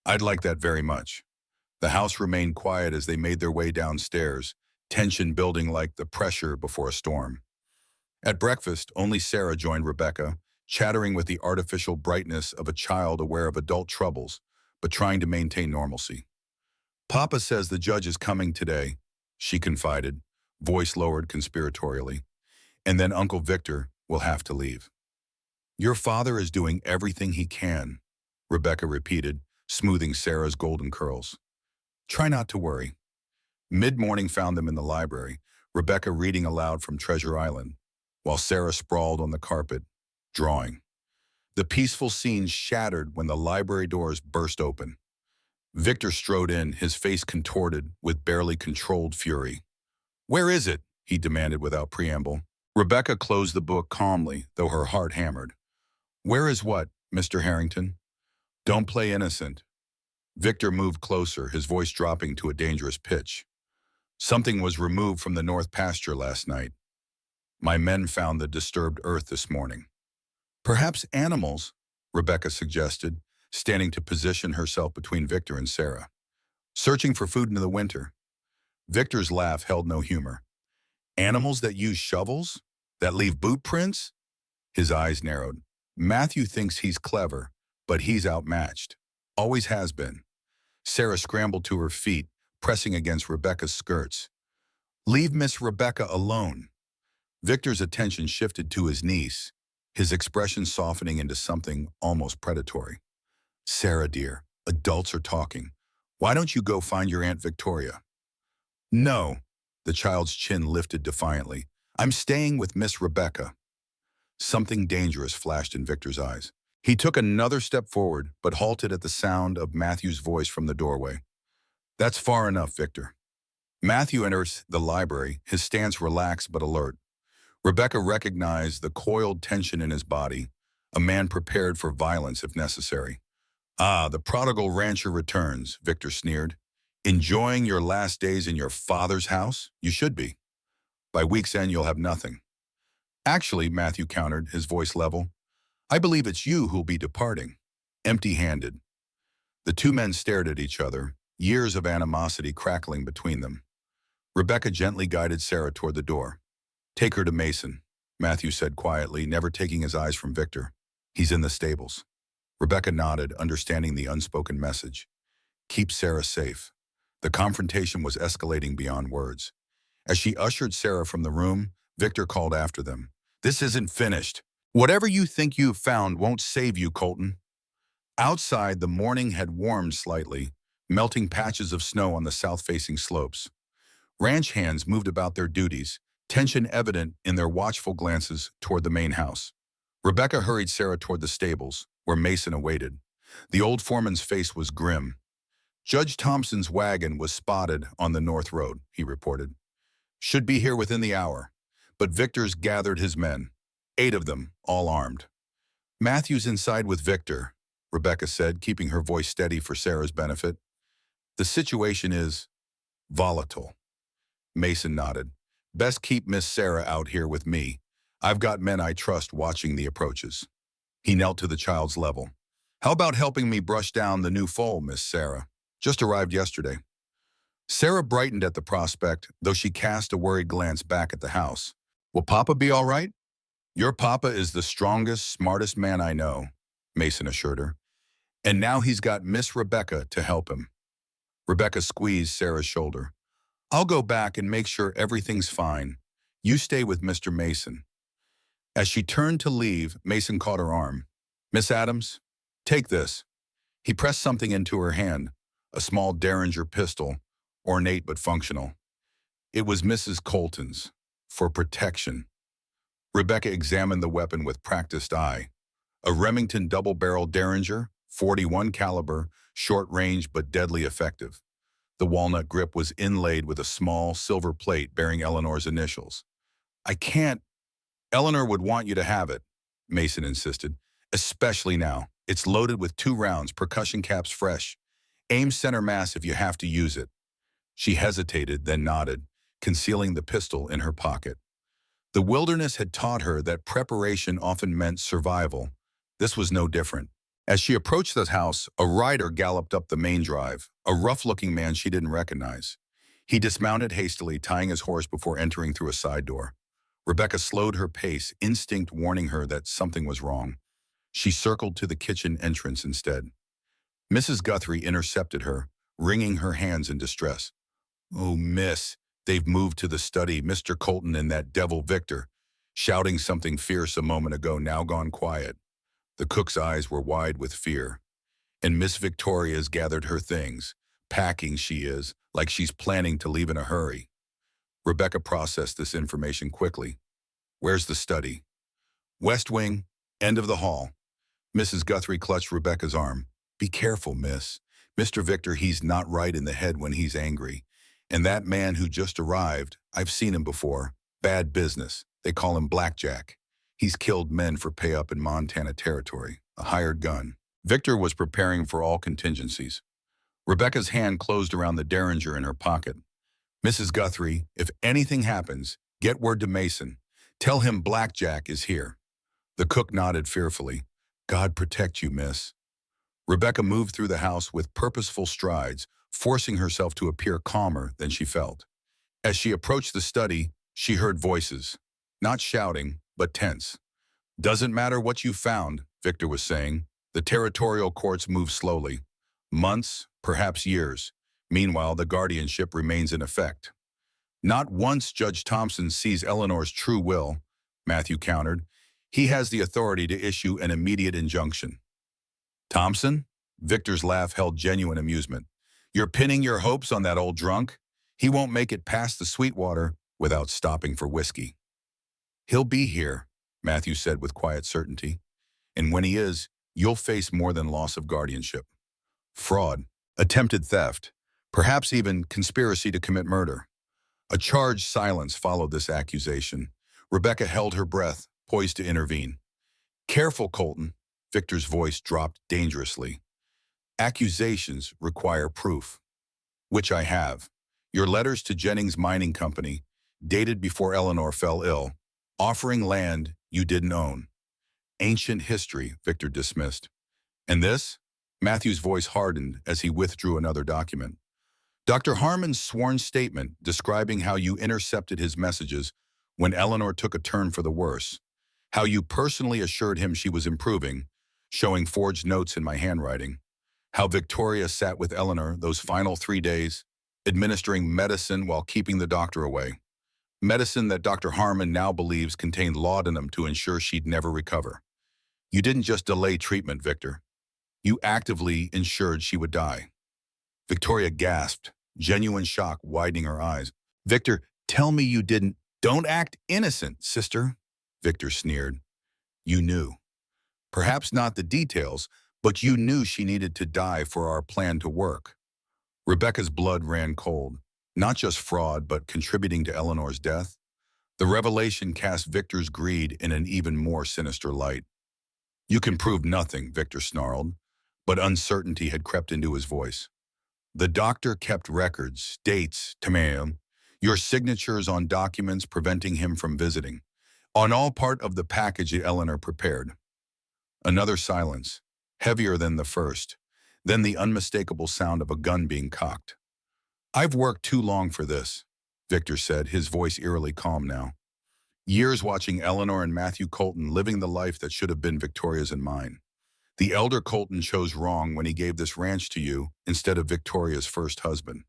I'd like that very much. The house remained quiet as they made their way downstairs, tension building like the pressure before a storm. At breakfast, only Sarah joined Rebecca, chattering with the artificial brightness of a child aware of adult troubles, but trying to maintain normalcy. Papa says the judge is coming today, she confided, voice lowered conspiratorially. And then Uncle Victor will have to leave. Your father is doing everything he can, Rebecca repeated, smoothing Sarah's golden curls. Try not to worry. Mid-morning found them in the library, Rebecca reading aloud from Treasure Island, while Sarah sprawled on the carpet, drawing. The peaceful scene shattered when the library doors burst open. Victor strode in, his face contorted with barely controlled fury. Where is it? He demanded without preamble. Rebecca closed the book calmly, though her heart hammered. Where is what, Mr. Harrington? Don't play innocent. Victor moved closer, his voice dropping to a dangerous pitch. Something was removed from the north pasture last night. My men found the disturbed earth this morning. Perhaps animals, Rebecca suggested, standing to position herself between Victor and Sarah. Searching for food in the winter. Victor's laugh held no humor. Animals that use shovels? That leave boot prints? His eyes narrowed. Matthew thinks he's clever, but he's outmatched. Always has been. Sarah scrambled to her feet, pressing against Rebecca's skirts. Leave Miss Rebecca alone. Victor's attention shifted to his niece, his expression softening into something almost predatory. Sarah, dear, adults are talking. Why don't you go find your Aunt Victoria? No, the child's chin lifted defiantly. I'm staying with Miss Rebecca. Something dangerous flashed in Victor's eyes. He took another step forward, but halted at the sound of Matthew's voice from the doorway. That's far enough, Victor. Matthew enters the library, his stance relaxed but alert. Rebecca recognized the coiled tension in his body, a man prepared for violence if necessary. Ah, the prodigal rancher returns, Victor sneered. Enjoying your last days in your father's house? You should be. By week's end, you'll have nothing. Actually, Matthew countered, his voice level, I believe it's you who'll be departing, empty-handed. The two men stared at each other, years of animosity crackling between them. Rebecca gently guided Sarah toward the door. Take her to Mason, Matthew said quietly, never taking his eyes from Victor. He's in the stables. Rebecca nodded, understanding the unspoken message. Keep Sarah safe. The confrontation was escalating beyond words. As she ushered Sarah from the room, Victor called after them. This isn't finished. Whatever you think you've found won't save you, Colton. Outside, the morning had warmed slightly, melting patches of snow on the south-facing slopes. Ranch hands moved about their duties, tension evident in their watchful glances toward the main house. Rebecca hurried Sarah toward the stables, where Mason awaited. The old foreman's face was grim. Judge Thompson's wagon was spotted on the north road, he reported. Should be here within the hour. But Victor's gathered his men. 8 of them, all armed. Matthew's inside with Victor, Rebecca said, keeping her voice steady for Sarah's benefit. The situation is volatile. Mason nodded. Best keep Miss Sarah out here with me. I've got men I trust watching the approaches. He knelt to the child's level. How about helping me brush down the new foal, Miss Sarah? Just arrived yesterday. Sarah brightened at the prospect, though she cast a worried glance back at the house. Will Papa be all right? Your Papa is the strongest, smartest man I know, Mason assured her. And now he's got Miss Rebecca to help him. Rebecca squeezed Sarah's shoulder. I'll go back and make sure everything's fine. You stay with Mr. Mason. As she turned to leave, Mason caught her arm. Miss Adams, take this. He pressed something into her hand, a small Derringer pistol, ornate but functional. It was Mrs. Colton's. for protection. Rebecca examined the weapon with practiced eye. A Remington double-barrel Derringer, .41 caliber, short range but deadly effective. The walnut grip was inlaid with a small silver plate bearing Eleanor's initials. I can't. Eleanor would want you to have it, Mason insisted. Especially now. It's loaded with 2 rounds, percussion caps fresh. Aim center mass if you have to use it. She hesitated, then nodded, concealing the pistol in her pocket. The wilderness had taught her that preparation often meant survival. This was no different. As she approached the house, a rider galloped up the main drive, a rough-looking man she didn't recognize. He dismounted hastily, tying his horse before entering through a side door. Rebecca slowed her pace, instinct warning her that something was wrong. She circled to the kitchen entrance instead. Mrs. Guthrie intercepted her, wringing her hands in distress. "Oh, miss, they've moved to the study, Mr. Colton and that devil Victor," shouting something fierce a moment ago, now gone quiet. The cook's eyes were wide with fear. And Miss Victoria's gathered her things. Packing she is, like she's planning to leave in a hurry. Rebecca processed this information quickly. Where's the study? West wing, end of the hall. Mrs. Guthrie clutched Rebecca's arm. Be careful, miss. Mr. Victor, he's not right in the head when he's angry. And that man who just arrived, I've seen him before. Bad business. They call him Blackjack. He's killed men for pay up in Montana territory. A hired gun. Victor was preparing for all contingencies. Rebecca's hand closed around the Derringer in her pocket. Mrs. Guthrie, if anything happens, get word to Mason. Tell him Blackjack is here. The cook nodded fearfully. God protect you, miss. Rebecca moved through the house with purposeful strides, forcing herself to appear calmer than she felt. As she approached the study, she heard voices. Not shouting, but tense. Doesn't matter what you found, Victor was saying. The territorial courts move slowly. Months, perhaps years. Meanwhile, the guardianship remains in effect. Not once Judge Thompson sees Eleanor's true will, Matthew countered. He has the authority to issue an immediate injunction. Thompson? Victor's laugh held genuine amusement. You're pinning your hopes on that old drunk? He won't make it past the Sweetwater without stopping for whiskey. He'll be here, Matthew said with quiet certainty. And when he is, you'll face more than loss of guardianship. Fraud, attempted theft, perhaps even conspiracy to commit murder. A charged silence followed this accusation. Rebecca held her breath, poised to intervene. Careful, Colton. Victor's voice dropped dangerously. Accusations require proof, which I have. Your letters to Jennings Mining Company, dated before Eleanor fell ill, offering land you didn't own. Ancient history, Victor dismissed. And this? Matthew's voice hardened as he withdrew another document. Dr. Harmon's sworn statement describing how you intercepted his messages when Eleanor took a turn for the worse, how you personally assured him she was improving, showing forged notes in my handwriting, how Victoria sat with Eleanor those final 3 days, administering medicine while keeping the doctor away. Medicine that Dr. Harmon now believes contained laudanum to ensure she'd never recover. You didn't just delay treatment, Victor. You actively ensured she would die. Victoria gasped, genuine shock widening her eyes. Victor, tell me you didn't. Don't act innocent, sister, Victor sneered. You knew. Perhaps not the details, but you knew she needed to die for our plan to work. Rebecca's blood ran cold, not just fraud, but contributing to Eleanor's death. The revelation cast Victor's greed in an even more sinister light. You can prove nothing, Victor snarled, but uncertainty had crept into his voice. The doctor kept records, dates, tamam, your signatures on documents preventing him from visiting, on all part of the package that Eleanor prepared. Another silence, heavier than the first, then the unmistakable sound of a gun being cocked. I've worked too long for this, Victor said, his voice eerily calm now. Years watching Eleanor and Matthew Colton living the life that should have been Victoria's and mine. The elder Colton chose wrong when he gave this ranch to you instead of Victoria's first husband.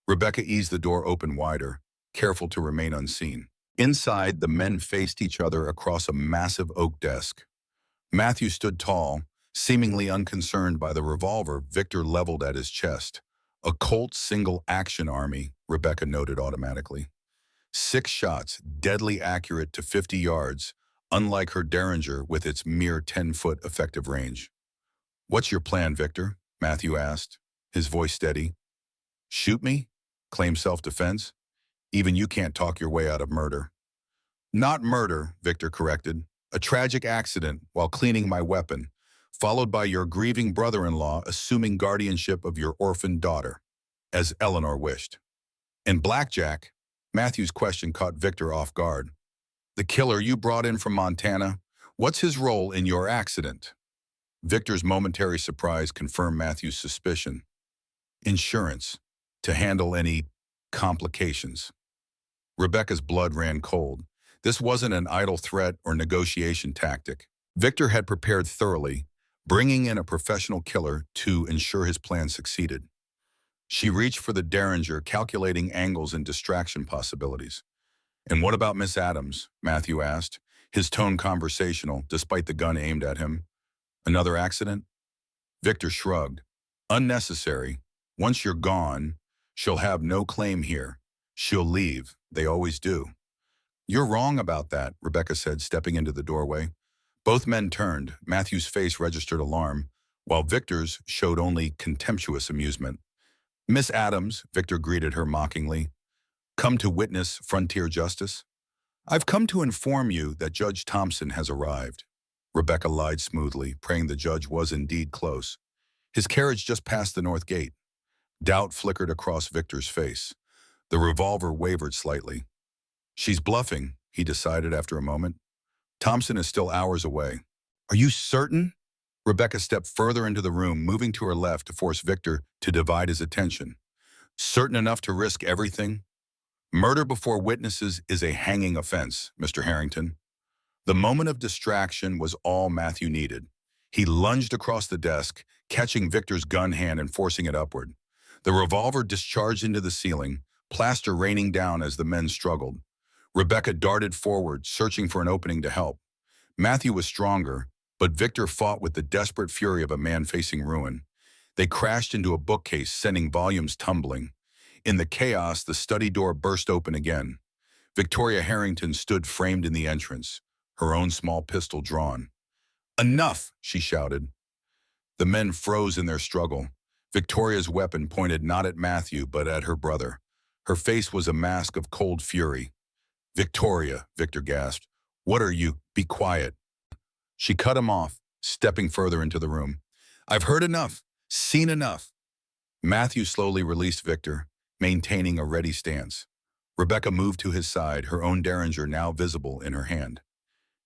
Rebecca eased the door open wider, careful to remain unseen. Inside, the men faced each other across a massive oak desk. Matthew stood tall, seemingly unconcerned by the revolver Victor leveled at his chest. A Colt single-action army, Rebecca noted automatically. 6 shots, deadly accurate to 50 yards, unlike her Derringer with its mere 10-foot effective range. "What's your plan, Victor?" Matthew asked, his voice steady. "Shoot me? Claim self-defense? Even you can't talk your way out of murder." "Not murder," Victor corrected. "A tragic accident while cleaning my weapon, followed by your grieving brother-in-law assuming guardianship of your orphaned daughter, as Eleanor wished." "And Blackjack?" Matthew's question caught Victor off guard. "The killer you brought in from Montana? What's his role in your accident?" Victor's momentary surprise confirmed Matthew's suspicion. "Insurance, to handle any complications." Rebecca's blood ran cold. This wasn't an idle threat or negotiation tactic. Victor had prepared thoroughly, bringing in a professional killer to ensure his plan succeeded. She reached for the Derringer, calculating angles and distraction possibilities. "And what about Miss Adams?" Matthew asked, his tone conversational, despite the gun aimed at him. "Another accident?" Victor shrugged. "Unnecessary. Once you're gone, she'll have no claim here. She'll leave. They always do." "You're wrong about that," Rebecca said, stepping into the doorway. Both men turned. Matthew's face registered alarm, while Victor's showed only contemptuous amusement. "Miss Adams," Victor greeted her mockingly, "come to witness frontier justice?" "I've come to inform you that Judge Thompson has arrived." Rebecca lied smoothly, praying the judge was indeed close. "His carriage just passed the north gate." Doubt flickered across Victor's face. The revolver wavered slightly. "She's bluffing," he decided after a moment. "Thompson is still hours away." "Are you certain?" Rebecca stepped further into the room, moving to her left to force Victor to divide his attention. "Certain enough to risk everything?" "Murder before witnesses is a hanging offense, Mr. Harrington." The moment of distraction was all Matthew needed. He lunged across the desk, catching Victor's gun hand and forcing it upward. The revolver discharged into the ceiling, plaster raining down as the men struggled. Rebecca darted forward, searching for an opening to help. Matthew was stronger, but Victor fought with the desperate fury of a man facing ruin. They crashed into a bookcase, sending volumes tumbling. In the chaos, the study door burst open again. Victoria Harrington stood framed in the entrance, her own small pistol drawn. "Enough!" she shouted. The men froze in their struggle. Victoria's weapon pointed not at Matthew, but at her brother. Her face was a mask of cold fury. "Victoria," Victor gasped. "What are you? Be quiet." She cut him off, stepping further into the room. "I've heard enough, seen enough." Matthew slowly released Victor, maintaining a ready stance. Rebecca moved to his side, her own Derringer now visible in her hand.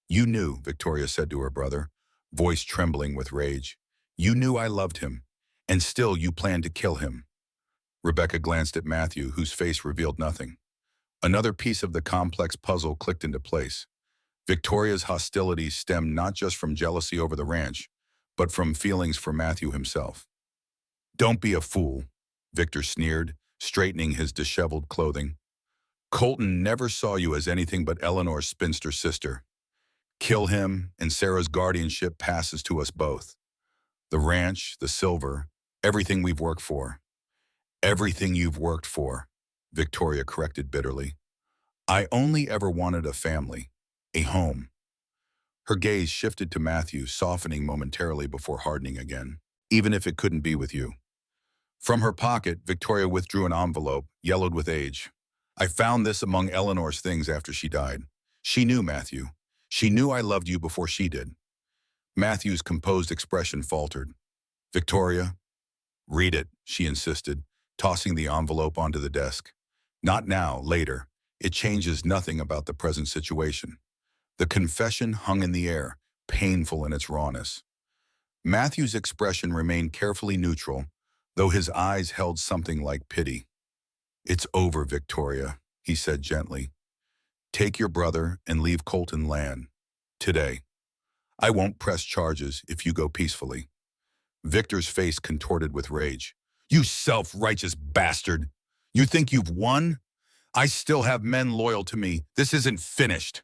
"You knew," Victoria said to her brother, voice trembling with rage. "You knew I loved him, and still you planned to kill him." Rebecca glanced at Matthew, whose face revealed nothing. Another piece of the complex puzzle clicked into place. Victoria's hostility stemmed not just from jealousy over the ranch, but from feelings for Matthew himself. "Don't be a fool," Victor sneered, straightening his disheveled clothing. "Colton never saw you as anything but Eleanor's spinster sister. Kill him, and Sarah's guardianship passes to us both. The ranch, the silver, everything we've worked for." "Everything you've worked for," Victoria corrected bitterly. "I only ever wanted a family, a home." Her gaze shifted to Matthew, softening momentarily before hardening again. "Even if it couldn't be with you." From her pocket, Victoria withdrew an envelope, yellowed with age. "I found this among Eleanor's things after she died. She knew, Matthew. She knew I loved you before she did." Matthew's composed expression faltered. "Victoria?" "Read it," she insisted, tossing the envelope onto the desk. "Not now, later. It changes nothing about the present situation." The confession hung in the air, painful in its rawness. Matthew's expression remained carefully neutral, though his eyes held something like pity. "It's over, Victoria," he said gently. "Take your brother and leave Colton land. Today. I won't press charges if you go peacefully." Victor's face contorted with rage. "You self-righteous bastard! You think you've won? I still have men loyal to me. This isn't finished."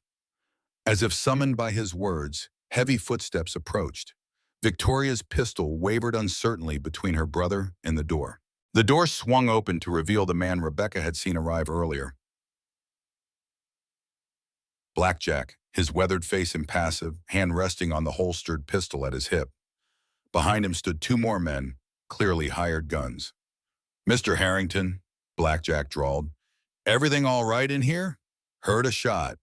As if summoned by his words, heavy footsteps approached. Victoria's pistol wavered uncertainly between her brother and the door. The door swung open to reveal the man Rebecca had seen arrive earlier. Blackjack, his weathered face impassive, hand resting on the holstered pistol at his hip. Behind him stood two more men, clearly hired guns. "Mr. Harrington," Blackjack drawled, "everything all right in here? Heard a shot."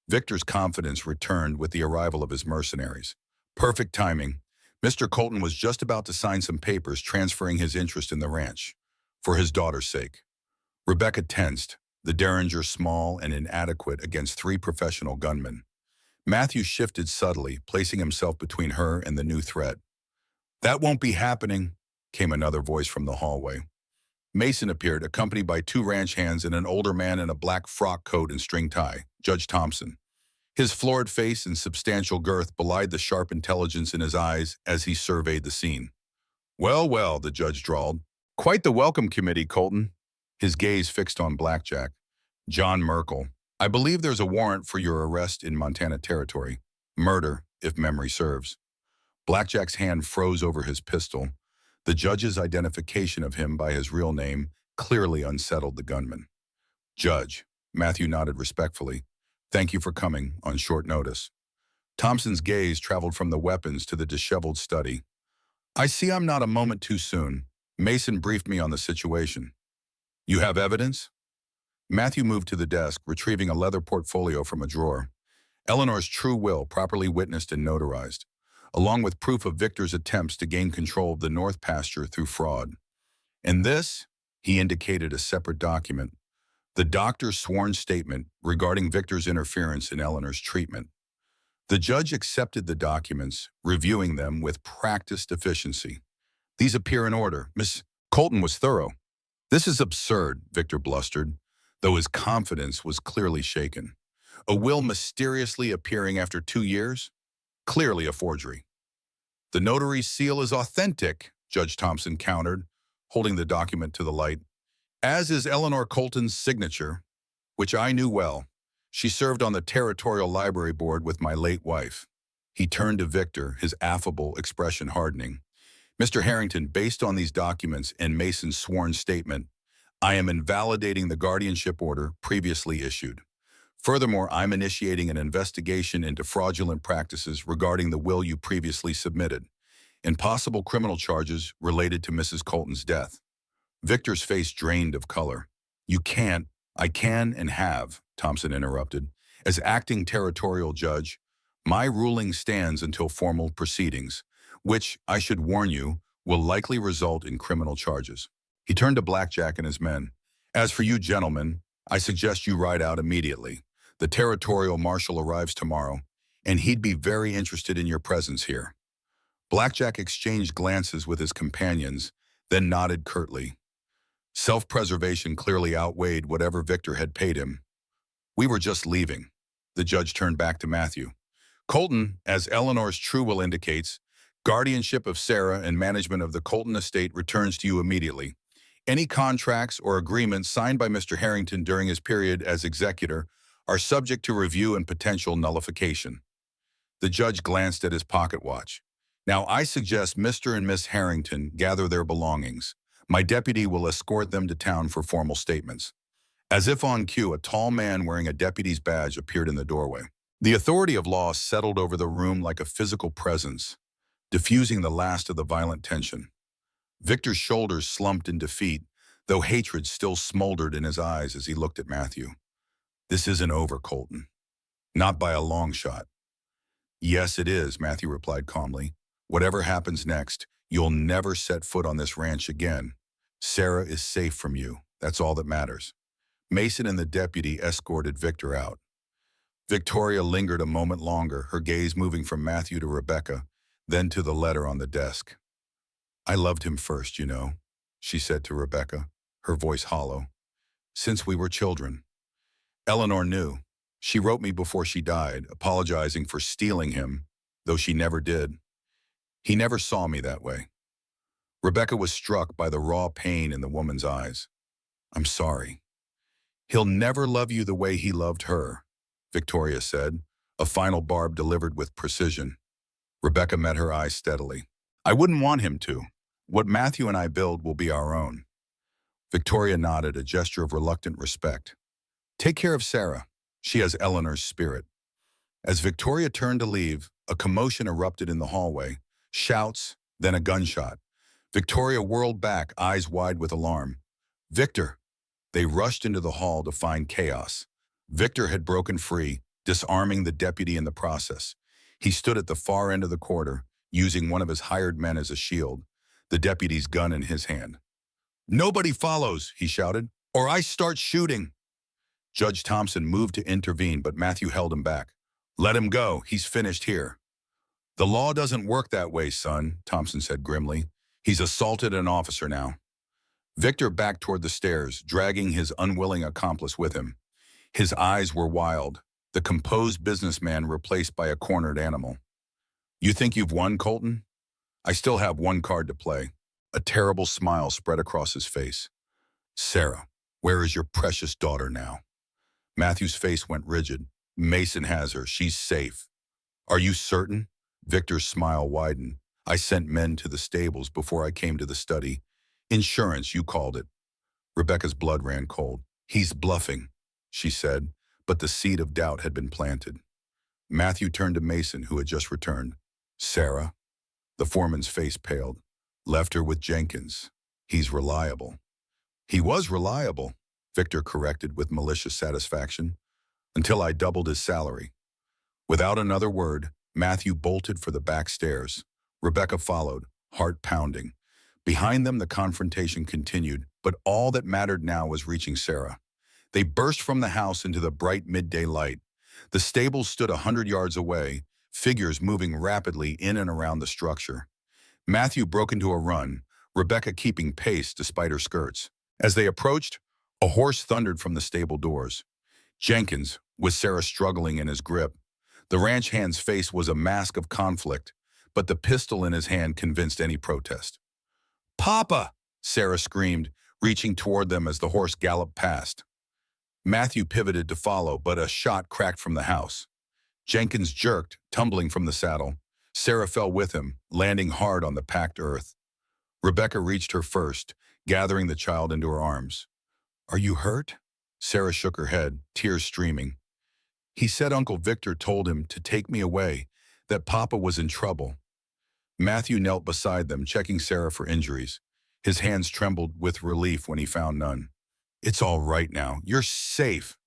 Victor's confidence returned with the arrival of his mercenaries. Perfect timing. Mr. Colton was just about to sign some papers transferring his interest in the ranch, for his daughter's sake. Rebecca tensed, the derringer small and inadequate against three professional gunmen. Matthew shifted subtly, placing himself between her and the new threat. "That won't be happening," came another voice from the hallway. Mason appeared, accompanied by two ranch hands and an older man in a black frock coat and string tie, Judge Thompson. His florid face and substantial girth belied the sharp intelligence in his eyes as he surveyed the scene. "Well, well," the judge drawled. "Quite the welcome committee, Colton." His gaze fixed on Blackjack. "John Merkel, I believe there's a warrant for your arrest in Montana Territory. Murder, if memory serves." Blackjack's hand froze over his pistol. The judge's identification of him by his real name clearly unsettled the gunman. "Judge," Matthew nodded respectfully, "thank you for coming on short notice." Thompson's gaze traveled from the weapons to the disheveled study. "I see I'm not a moment too soon. Mason briefed me on the situation." "You have evidence?" Matthew moved to the desk, retrieving a leather portfolio from a drawer. Eleanor's true will, properly witnessed and notarized, along with proof of Victor's attempts to gain control of the North Pasture through fraud. And this, he indicated a separate document, the doctor's sworn statement regarding Victor's interference in Eleanor's treatment. The judge accepted the documents, reviewing them with practiced efficiency. "These appear in order. Miss Colton was thorough." "This is absurd," Victor blustered, though his confidence was clearly shaken. "A will mysteriously appearing after 2 years? Clearly a forgery." "The notary's seal is authentic," Judge Thompson countered, holding the document to the light, "as is Eleanor Colton's signature, which I knew well. She served on the Territorial Library Board with my late wife." He turned to Victor, his affable expression hardening. "Mr. Harrington, based on these documents and Mason's sworn statement, I am invalidating the guardianship order previously issued. Furthermore, I'm initiating an investigation into fraudulent practices regarding the will you previously submitted, and possible criminal charges related to Mrs. Colton's death." Victor's face drained of color. "You can't." "I can and have," Thompson interrupted. "As acting territorial judge, my ruling stands until formal proceedings, which, I should warn you, will likely result in criminal charges." He turned to Blackjack and his men. "As for you gentlemen, I suggest you ride out immediately. The territorial marshal arrives tomorrow, and he'd be very interested in your presence here." Blackjack exchanged glances with his companions, then nodded curtly. Self-preservation clearly outweighed whatever Victor had paid him. "We were just leaving." The judge turned back to Matthew. "Colton, as Eleanor's true will indicates, guardianship of Sarah and management of the Colton estate returns to you immediately. Any contracts or agreements signed by Mr. Harrington during his period as executor are subject to review and potential nullification." The judge glanced at his pocket watch. "Now I suggest Mr. and Miss Harrington gather their belongings. My deputy will escort them to town for formal statements." As if on cue, a tall man wearing a deputy's badge appeared in the doorway. The authority of law settled over the room like a physical presence, diffusing the last of the violent tension. Victor's shoulders slumped in defeat, though hatred still smoldered in his eyes as he looked at Matthew. "This isn't over, Colton. Not by a long shot." "Yes, it is," Matthew replied calmly. "Whatever happens next, you'll never set foot on this ranch again. Sarah is safe from you. That's all that matters." Mason and the deputy escorted Victor out. Victoria lingered a moment longer, her gaze moving from Matthew to Rebecca, then to the letter on the desk. "I loved him first, you know," she said to Rebecca, her voice hollow. "Since we were children. Eleanor knew. She wrote me before she died, apologizing for stealing him, though she never did. He never saw me that way." Rebecca was struck by the raw pain in the woman's eyes. "I'm sorry." "He'll never love you the way he loved her," Victoria said, a final barb delivered with precision. Rebecca met her eyes steadily. "I wouldn't want him to. What Matthew and I build will be our own." Victoria nodded, a gesture of reluctant respect. "Take care of Sarah. She has Eleanor's spirit. As Victoria turned to leave, a commotion erupted in the hallway. Shouts, then a gunshot. Victoria whirled back, eyes wide with alarm. Victor! They rushed into the hall to find chaos. Victor had broken free, disarming the deputy in the process. He stood at the far end of the corridor, using one of his hired men as a shield, the deputy's gun in his hand. "Nobody follows," he shouted, "or I start shooting." Judge Thompson moved to intervene, but Matthew held him back. "Let him go. He's finished here." "The law doesn't work that way, son," Thompson said grimly. "He's assaulted an officer now." Victor backed toward the stairs, dragging his unwilling accomplice with him. His eyes were wild, the composed businessman replaced by a cornered animal. "You think you've won, Colton? I still have one card to play." A terrible smile spread across his face. "Sarah, where is your precious daughter now?" Matthew's face went rigid. "Mason has her. She's safe." "Are you certain?" Victor's smile widened. "I sent men to the stables before I came to the study. Insurance, you called it." Rebecca's blood ran cold. "He's bluffing," she said, but the seed of doubt had been planted. Matthew turned to Mason, who had just returned. "Sarah?" The foreman's face paled. "Left her with Jenkins. He's reliable." "He was reliable," Victor corrected with malicious satisfaction, "until I doubled his salary." Without another word, Matthew bolted for the back stairs. Rebecca followed, heart pounding. Behind them, the confrontation continued, but all that mattered now was reaching Sarah. They burst from the house into the bright midday light. The stables stood 100 yards away, figures moving rapidly in and around the structure. Matthew broke into a run, Rebecca keeping pace despite her skirts. As they approached, a horse thundered from the stable doors. Jenkins, with Sarah struggling in his grip. The ranch hand's face was a mask of conflict, but the pistol in his hand convinced any protest. "Papa!" Sarah screamed, reaching toward them as the horse galloped past. Matthew pivoted to follow, but a shot cracked from the house. Jenkins jerked, tumbling from the saddle. Sarah fell with him, landing hard on the packed earth. Rebecca reached her first, gathering the child into her arms. "Are you hurt?" Sarah shook her head, tears streaming. "He said Uncle Victor told him to take me away, that Papa was in trouble." Matthew knelt beside them, checking Sarah for injuries. His hands trembled with relief when he found none. "It's all right now. You're safe."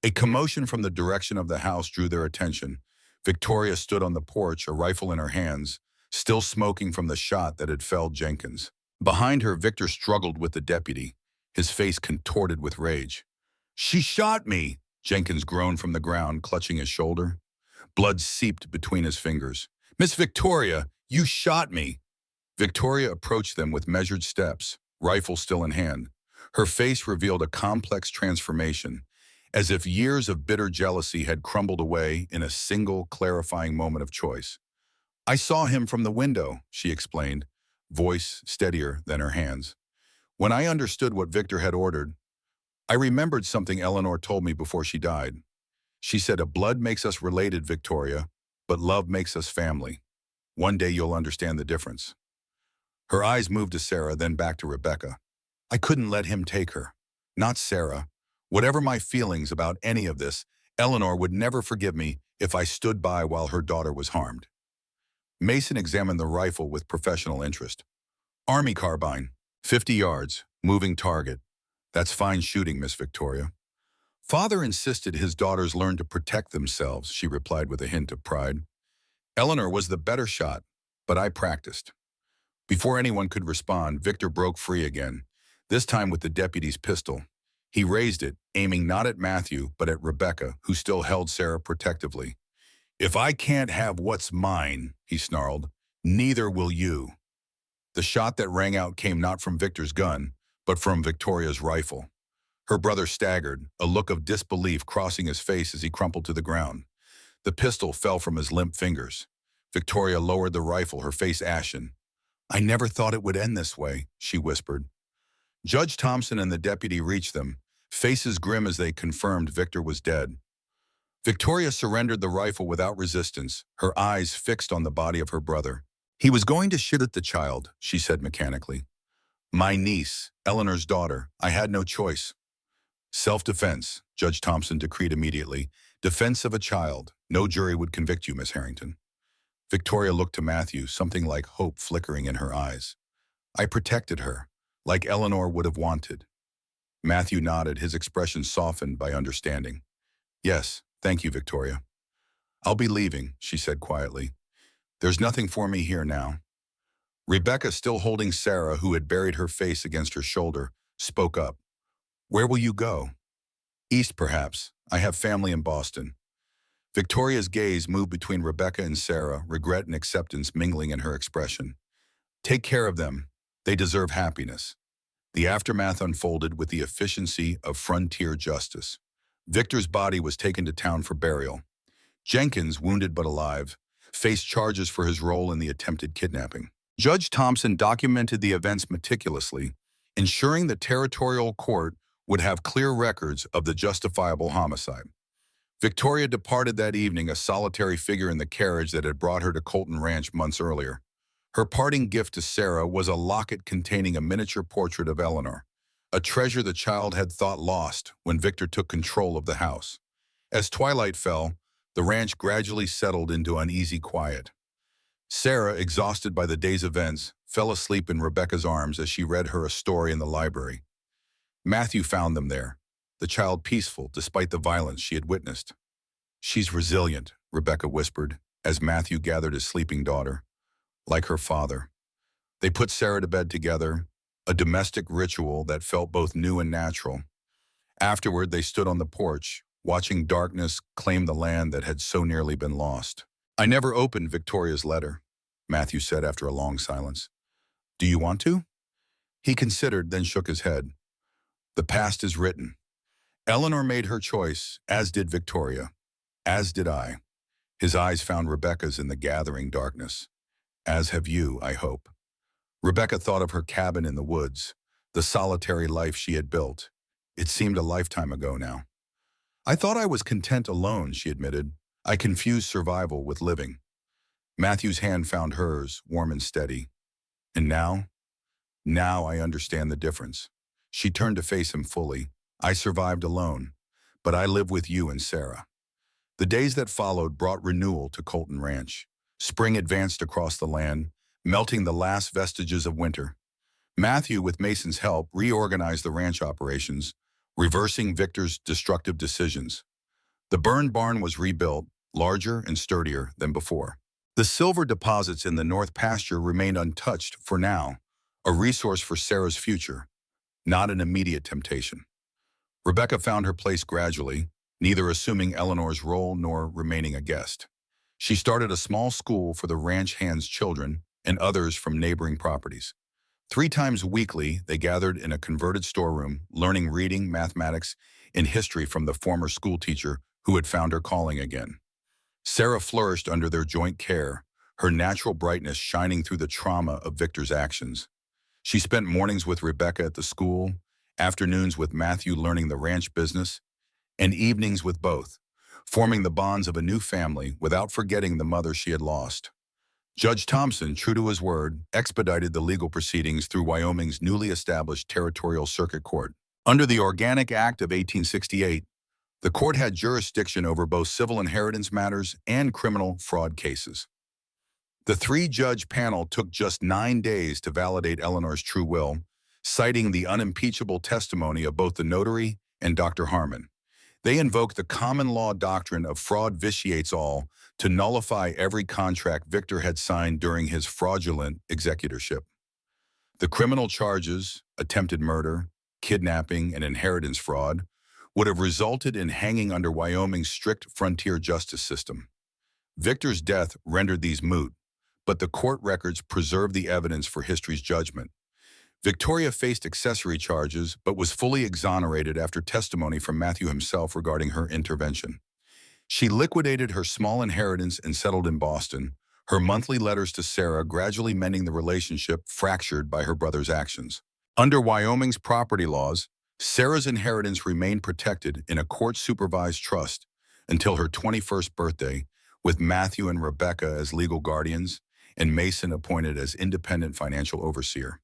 A commotion from the direction of the house drew their attention. Victoria stood on the porch, a rifle in her hands, still smoking from the shot that had felled Jenkins. Behind her, Victor struggled with the deputy, his face contorted with rage. "She shot me!" Jenkins groaned from the ground, clutching his shoulder. Blood seeped between his fingers. "Miss Victoria, you shot me!" Victoria approached them with measured steps, rifle still in hand. Her face revealed a complex transformation, as if years of bitter jealousy had crumbled away in a single clarifying moment of choice. "I saw him from the window," she explained, voice steadier than her hands. "When I understood what Victor had ordered, I remembered something Eleanor told me before she died. She said, 'A blood makes us related, Victoria, but love makes us family. One day you'll understand the difference.'" Her eyes moved to Sarah, then back to Rebecca. "I couldn't let him take her. Not Sarah. Whatever my feelings about any of this, Eleanor would never forgive me if I stood by while her daughter was harmed." Mason examined the rifle with professional interest. "Army carbine, 50 yards, moving target. That's fine shooting, Miss Victoria." "Father insisted his daughters learn to protect themselves," she replied with a hint of pride. "Eleanor was the better shot, but I practiced." Before anyone could respond, Victor broke free again, this time with the deputy's pistol. He raised it, aiming not at Matthew, but at Rebecca, who still held Sarah protectively. "If I can't have what's mine," he snarled, "neither will you." The shot that rang out came not from Victor's gun, but from Victoria's rifle. Her brother staggered, a look of disbelief crossing his face as he crumpled to the ground. The pistol fell from his limp fingers. Victoria lowered the rifle, her face ashen. "I never thought it would end this way," she whispered. Judge Thompson and the deputy reached them, faces grim as they confirmed Victor was dead. Victoria surrendered the rifle without resistance, her eyes fixed on the body of her brother. "He was going to shoot at the child," she said mechanically. "My niece, Eleanor's daughter. I had no choice." Self-defense, Judge Thompson decreed immediately. Defense of a child. No jury would convict you, Miss Harrington. Victoria looked to Matthew, something like hope flickering in her eyes. I protected her, like Eleanor would have wanted. Matthew nodded, his expression softened by understanding. Yes, thank you, Victoria. I'll be leaving, she said quietly. There's nothing for me here now. Rebecca, still holding Sarah, who had buried her face against her shoulder, spoke up. Where will you go? East, perhaps. I have family in Boston. Victoria's gaze moved between Rebecca and Sarah, regret and acceptance mingling in her expression. Take care of them. They deserve happiness. The aftermath unfolded with the efficiency of frontier justice. Victor's body was taken to town for burial. Jenkins, wounded but alive, faced charges for his role in the attempted kidnapping. Judge Thompson documented the events meticulously, ensuring the territorial court would have clear records of the justifiable homicide. Victoria departed that evening, a solitary figure in the carriage that had brought her to Colton Ranch months earlier. Her parting gift to Sarah was a locket containing a miniature portrait of Eleanor, a treasure the child had thought lost when Victor took control of the house. As twilight fell, the ranch gradually settled into uneasy quiet. Sarah, exhausted by the day's events, fell asleep in Rebecca's arms as she read her a story in the library. Matthew found them there, the child peaceful despite the violence she had witnessed. She's resilient, Rebecca whispered, as Matthew gathered his sleeping daughter. Like her father. They put Sarah to bed together, a domestic ritual that felt both new and natural. Afterward, they stood on the porch, watching darkness claim the land that had so nearly been lost. I never opened Victoria's letter, Matthew said after a long silence. Do you want to? He considered, then shook his head. The past is written. Eleanor made her choice, as did Victoria, as did I. His eyes found Rebecca's in the gathering darkness. As have you, I hope. Rebecca thought of her cabin in the woods, the solitary life she had built. It seemed a lifetime ago now. I thought I was content alone, she admitted. I confused survival with living. Matthew's hand found hers, warm and steady. And now? Now I understand the difference. She turned to face him fully. I survived alone, but I live with you and Sarah. The days that followed brought renewal to Colton Ranch. Spring advanced across the land, melting the last vestiges of winter. Matthew, with Mason's help, reorganized the ranch operations, reversing Victor's destructive decisions. The burned barn was rebuilt, larger and sturdier than before. The silver deposits in the north pasture remained untouched for now, a resource for Sarah's future, not an immediate temptation. Rebecca found her place gradually, neither assuming Eleanor's role nor remaining a guest. She started a small school for the ranch hands' children and others from neighboring properties. 3 times weekly, they gathered in a converted storeroom, learning reading, mathematics, and history from the former schoolteacher who had found her calling again. Sarah flourished under their joint care, her natural brightness shining through the trauma of Victor's actions. She spent mornings with Rebecca at the school, afternoons with Matthew learning the ranch business, and evenings with both, forming the bonds of a new family without forgetting the mother she had lost. Judge Thompson, true to his word, expedited the legal proceedings through Wyoming's newly established Territorial Circuit Court. Under the Organic Act of 1868, the court had jurisdiction over both civil inheritance matters and criminal fraud cases. The 3-judge panel took just 9 days to validate Eleanor's true will, citing the unimpeachable testimony of both the notary and Dr. Harmon. They invoked the common law doctrine of fraud vitiates all to nullify every contract Victor had signed during his fraudulent executorship. The criminal charges, attempted murder, kidnapping, and inheritance fraud, would have resulted in hanging under Wyoming's strict frontier justice system. Victor's death rendered these moot, but the court records preserved the evidence for history's judgment. Victoria faced accessory charges, but was fully exonerated after testimony from Matthew himself regarding her intervention. She liquidated her small inheritance and settled in Boston, her monthly letters to Sarah gradually mending the relationship fractured by her brother's actions. Under Wyoming's property laws, Sarah's inheritance remained protected in a court-supervised trust until her 21st birthday, with Matthew and Rebecca as legal guardians and Mason appointed as independent financial overseer.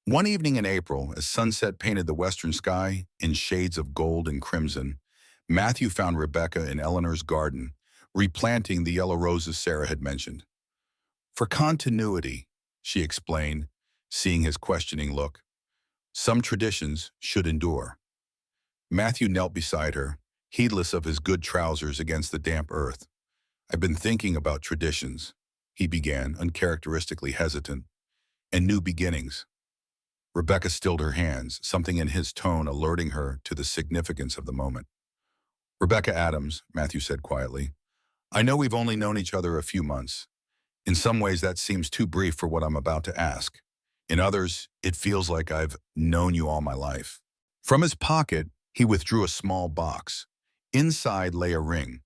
One evening in April, as sunset painted the western sky in shades of gold and crimson, Matthew found Rebecca in Eleanor's garden, replanting the yellow roses Sarah had mentioned. For continuity, she explained, seeing his questioning look. Some traditions should endure. Matthew knelt beside her, heedless of his good trousers against the damp earth. I've been thinking about traditions, he began, uncharacteristically hesitant, and new beginnings. Rebecca stilled her hands, something in his tone alerting her to the significance of the moment. Rebecca Adams, Matthew said quietly, I know we've only known each other a few months. In some ways, that seems too brief for what I'm about to ask. In others, it feels like I've known you all my life. From his pocket, he withdrew a small box. Inside lay a ring.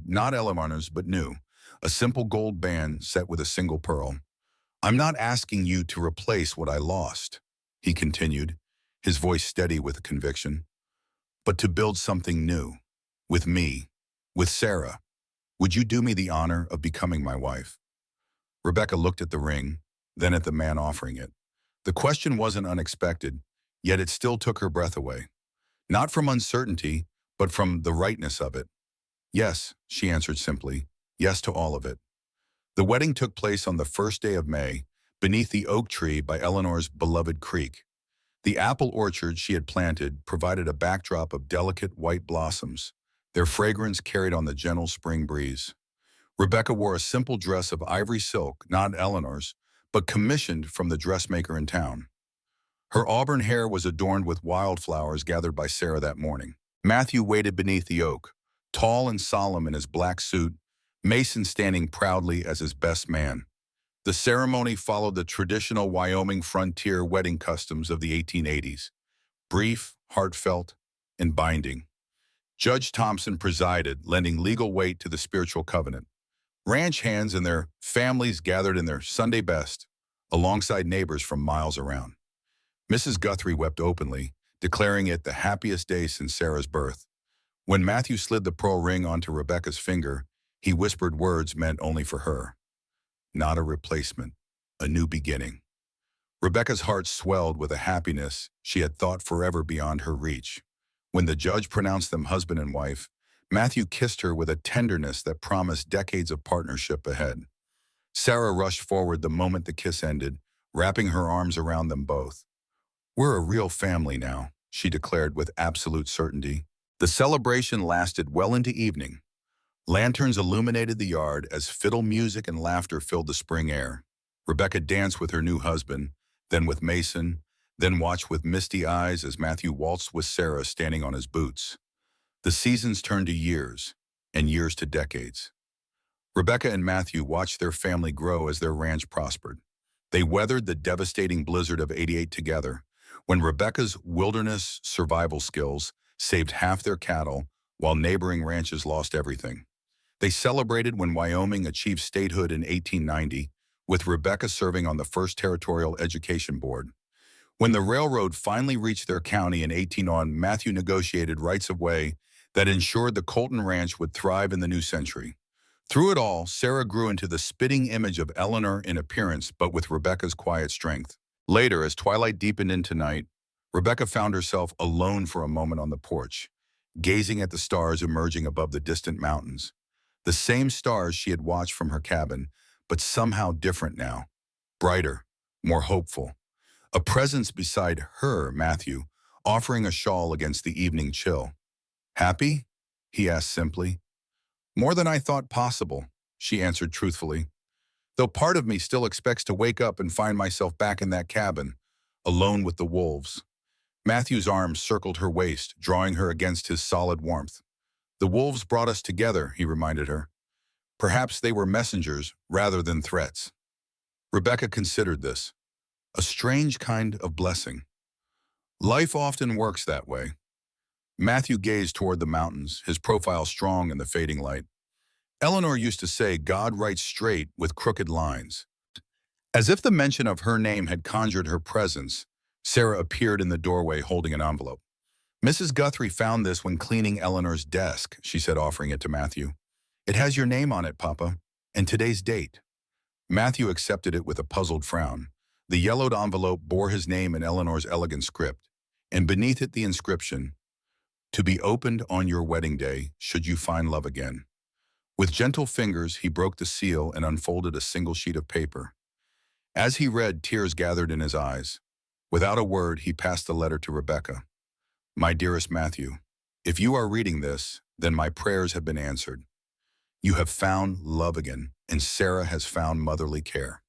Not Eleanor's, but new. A simple gold band set with a single pearl. I'm not asking you to replace what I lost, he continued, his voice steady with conviction, but to build something new. With me. With Sarah. Would you do me the honor of becoming my wife? Rebecca looked at the ring, then at the man offering it. The question wasn't unexpected, yet it still took her breath away. Not from uncertainty, but from the rightness of it. Yes, she answered simply. Yes to all of it. The wedding took place on the first day of May, beneath the oak tree by Eleanor's beloved creek. The apple orchard she had planted provided a backdrop of delicate white blossoms, their fragrance carried on the gentle spring breeze. Rebecca wore a simple dress of ivory silk, not Eleanor's, but commissioned from the dressmaker in town. Her auburn hair was adorned with wildflowers gathered by Sarah that morning. Matthew waited beneath the oak, tall and solemn in his black suit, Mason standing proudly as his best man. The ceremony followed the traditional Wyoming frontier wedding customs of the 1880s, brief, heartfelt, and binding. Judge Thompson presided, lending legal weight to the spiritual covenant. Ranch hands and their families gathered in their Sunday best, alongside neighbors from miles around. Mrs. Guthrie wept openly, declaring it the happiest day since Sarah's birth. When Matthew slid the pearl ring onto Rebecca's finger, he whispered words meant only for her. Not a replacement, a new beginning. Rebecca's heart swelled with a happiness she had thought forever beyond her reach. When the judge pronounced them husband and wife, Matthew kissed her with a tenderness that promised decades of partnership ahead. Sarah rushed forward the moment the kiss ended, wrapping her arms around them both. We're a real family now, she declared with absolute certainty. The celebration lasted well into evening. Lanterns illuminated the yard as fiddle music and laughter filled the spring air. Rebecca danced with her new husband, then with Mason, then watched with misty eyes as Matthew waltzed with Sarah standing on his boots. The seasons turned to years, and years to decades. Rebecca and Matthew watched their family grow as their ranch prospered. They weathered the devastating blizzard of '88 together, when Rebecca's wilderness survival skills saved half their cattle while neighboring ranches lost everything. They celebrated when Wyoming achieved statehood in 1890, with Rebecca serving on the first Territorial Education Board. When the railroad finally reached their county in 1801, Matthew negotiated rights of way that ensured the Colton Ranch would thrive in the new century. Through it all, Sarah grew into the spitting image of Eleanor in appearance, but with Rebecca's quiet strength. Later, as twilight deepened into night, Rebecca found herself alone for a moment on the porch, gazing at the stars emerging above the distant mountains. The same stars she had watched from her cabin, but somehow different now. Brighter, more hopeful. A presence beside her, Matthew, offering a shawl against the evening chill. Happy? He asked simply. More than I thought possible, she answered truthfully. Though part of me still expects to wake up and find myself back in that cabin, alone with the wolves. Matthew's arms circled her waist, drawing her against his solid warmth. The wolves brought us together, he reminded her. Perhaps they were messengers rather than threats. Rebecca considered this. A strange kind of blessing. Life often works that way. Matthew gazed toward the mountains, his profile strong in the fading light. Eleanor used to say God writes straight with crooked lines. As if the mention of her name had conjured her presence, Sarah appeared in the doorway holding an envelope. Mrs. Guthrie found this when cleaning Eleanor's desk, she said, offering it to Matthew. It has your name on it, Papa, and today's date. Matthew accepted it with a puzzled frown. The yellowed envelope bore his name in Eleanor's elegant script, and beneath it the inscription, "To be opened on your wedding day, should you find love again." With gentle fingers, he broke the seal and unfolded a single sheet of paper. As he read, tears gathered in his eyes. Without a word, he passed the letter to Rebecca. "My dearest Matthew, if you are reading this, then my prayers have been answered. You have found love again, and Sarah has found motherly care.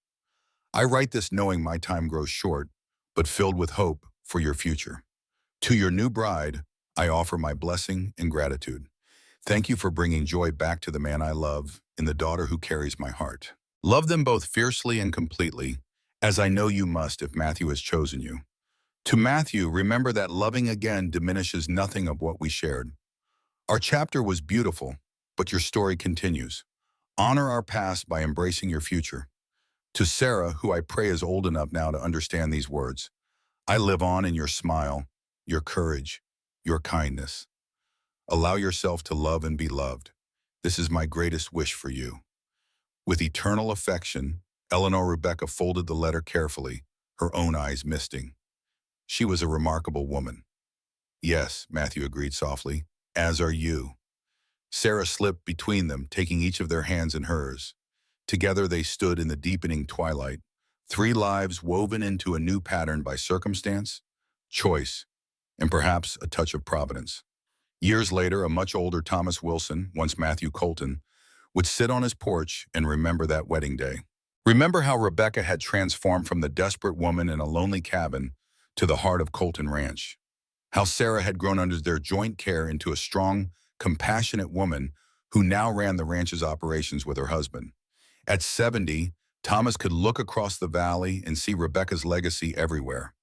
I write this knowing my time grows short, but filled with hope for your future. To your new bride, I offer my blessing and gratitude. Thank you for bringing joy back to the man I love and the daughter who carries my heart. Love them both fiercely and completely, as I know you must if Matthew has chosen you. To Matthew, remember that loving again diminishes nothing of what we shared. Our chapter was beautiful, but your story continues. Honor our past by embracing your future. To Sarah, who I pray is old enough now to understand these words, I live on in your smile, your courage, your kindness. Allow yourself to love and be loved. This is my greatest wish for you." With eternal affection, Eleanor Rebecca folded the letter carefully, her own eyes misting. She was a remarkable woman. "Yes," Matthew agreed softly, "as are you." Sarah slipped between them, taking each of their hands in hers. Together they stood in the deepening twilight, three lives woven into a new pattern by circumstance, choice, and perhaps a touch of providence. Years later, a much older Thomas Wilson, once Matthew Colton, would sit on his porch and remember that wedding day. Remember how Rebecca had transformed from the desperate woman in a lonely cabin to the heart of Colton Ranch. How Sarah had grown under their joint care into a strong, compassionate woman who now ran the ranch's operations with her husband. At 70, Thomas could look across the valley and see Rebecca's legacy everywhere.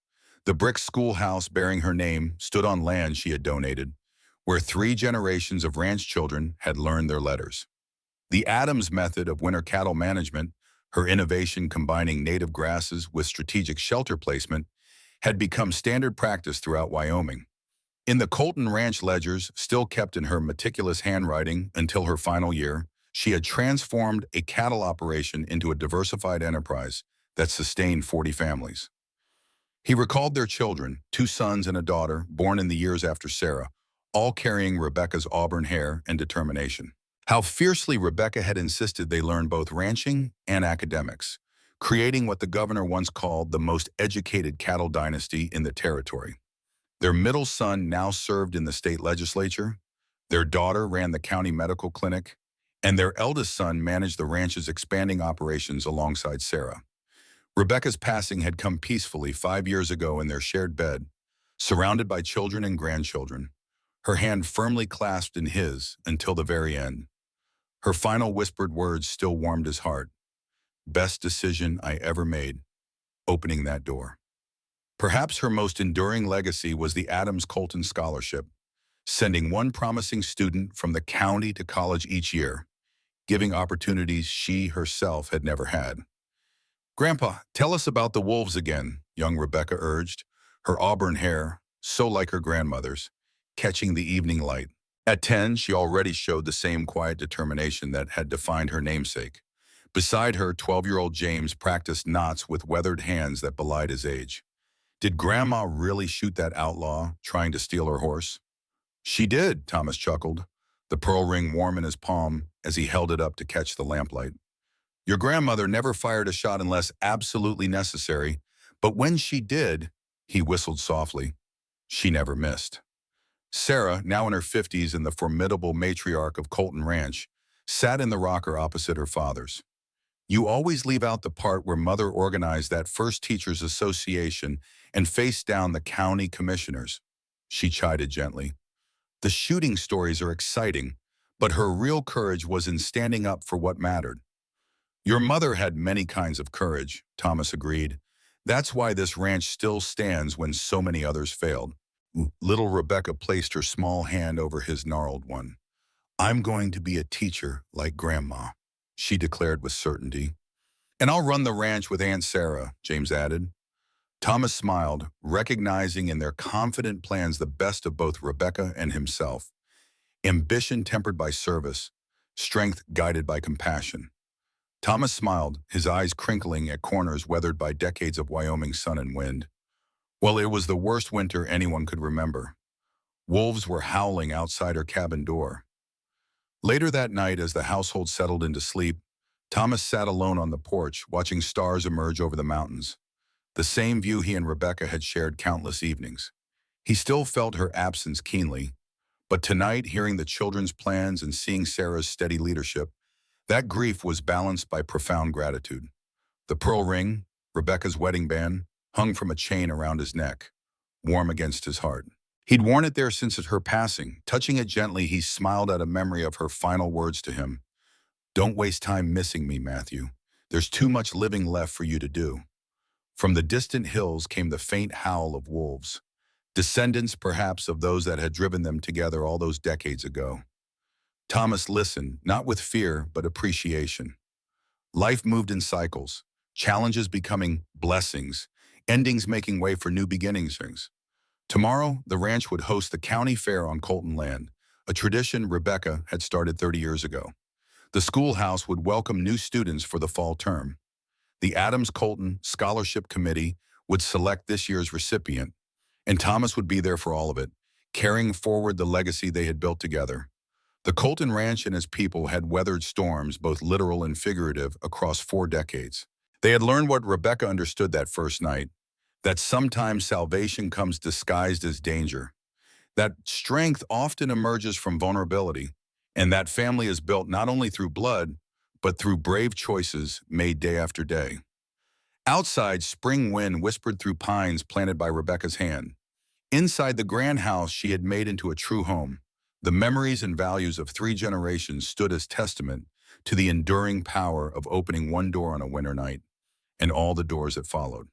The brick schoolhouse bearing her name stood on land she had donated, where 3 generations of ranch children had learned their letters. The Adams method of winter cattle management, her innovation combining native grasses with strategic shelter placement, had become standard practice throughout Wyoming. In the Colton Ranch ledgers, still kept in her meticulous handwriting until her final year, she had transformed a cattle operation into a diversified enterprise that sustained 40 families. He recalled their children, 2 sons and a daughter, born in the years after Sarah, all carrying Rebecca's auburn hair and determination. How fiercely Rebecca had insisted they learn both ranching and academics, creating what the governor once called the most educated cattle dynasty in the territory. Their middle son now served in the state legislature, their daughter ran the county medical clinic, and their eldest son managed the ranch's expanding operations alongside Sarah. Rebecca's passing had come peacefully 5 years ago in their shared bed, surrounded by children and grandchildren, her hand firmly clasped in his until the very end. Her final whispered words still warmed his heart. "Best decision I ever made, opening that door." Perhaps her most enduring legacy was the Adams Colton Scholarship, sending one promising student from the county to college each year, giving opportunities she herself had never had. "Grandpa, tell us about the wolves again," young Rebecca urged, her auburn hair, so like her grandmother's, catching the evening light. At 10, she already showed the same quiet determination that had defined her namesake. Beside her, 12-year-old James practiced knots with weathered hands that belied his age. Did Grandma really shoot that outlaw trying to steal her horse? "She did," Thomas chuckled, the pearl ring warm in his palm as he held it up to catch the lamplight. "Your grandmother never fired a shot unless absolutely necessary, but when she did," he whistled softly, "she never missed." Sarah, now in her 50s and the formidable matriarch of Colton Ranch, sat in the rocker opposite her father's. "You always leave out the part where Mother organized that first teachers' association and faced down the county commissioners," she chided gently. "The shooting stories are exciting, but her real courage was in standing up for what mattered." "Your mother had many kinds of courage," Thomas agreed. "That's why this ranch still stands when so many others failed." Little Rebecca placed her small hand over his gnarled one. "I'm going to be a teacher like Grandma," she declared with certainty. "And I'll run the ranch with Aunt Sarah," James added. Thomas smiled, recognizing in their confident plans the best of both Rebecca and himself. Ambition tempered by service, strength guided by compassion. Thomas smiled, his eyes crinkling at corners weathered by decades of Wyoming sun and wind. Well, it was the worst winter anyone could remember. Wolves were howling outside her cabin door. Later that night, as the household settled into sleep, Thomas sat alone on the porch, watching stars emerge over the mountains, the same view he and Rebecca had shared countless evenings. He still felt her absence keenly, but tonight, hearing the children's plans and seeing Sarah's steady leadership, that grief was balanced by profound gratitude. The pearl ring, Rebecca's wedding band, hung from a chain around his neck, warm against his heart. He'd worn it there since her passing. Touching it gently, he smiled at a memory of her final words to him. "Don't waste time missing me, Matthew. There's too much living left for you to do." From the distant hills came the faint howl of wolves, descendants perhaps of those that had driven them together all those decades ago. Thomas listened, not with fear, but appreciation. Life moved in cycles, challenges becoming blessings, endings making way for new beginnings. Tomorrow, the ranch would host the county fair on Colton land, a tradition Rebecca had started 30 years ago. The schoolhouse would welcome new students for the fall term. The Adams-Colton Scholarship Committee would select this year's recipient, and Thomas would be there for all of it, carrying forward the legacy they had built together. The Colton Ranch and its people had weathered storms, both literal and figurative, across 4 decades. They had learned what Rebecca understood that first night, that sometimes salvation comes disguised as danger, that strength often emerges from vulnerability, and that family is built not only through blood, but through brave choices made day after day. Outside, spring wind whispered through pines planted by Rebecca's hand. Inside the grand house she had made into a true home, the memories and values of 3 generations stood as testament to the enduring power of opening one door on a winter night and all the doors that followed.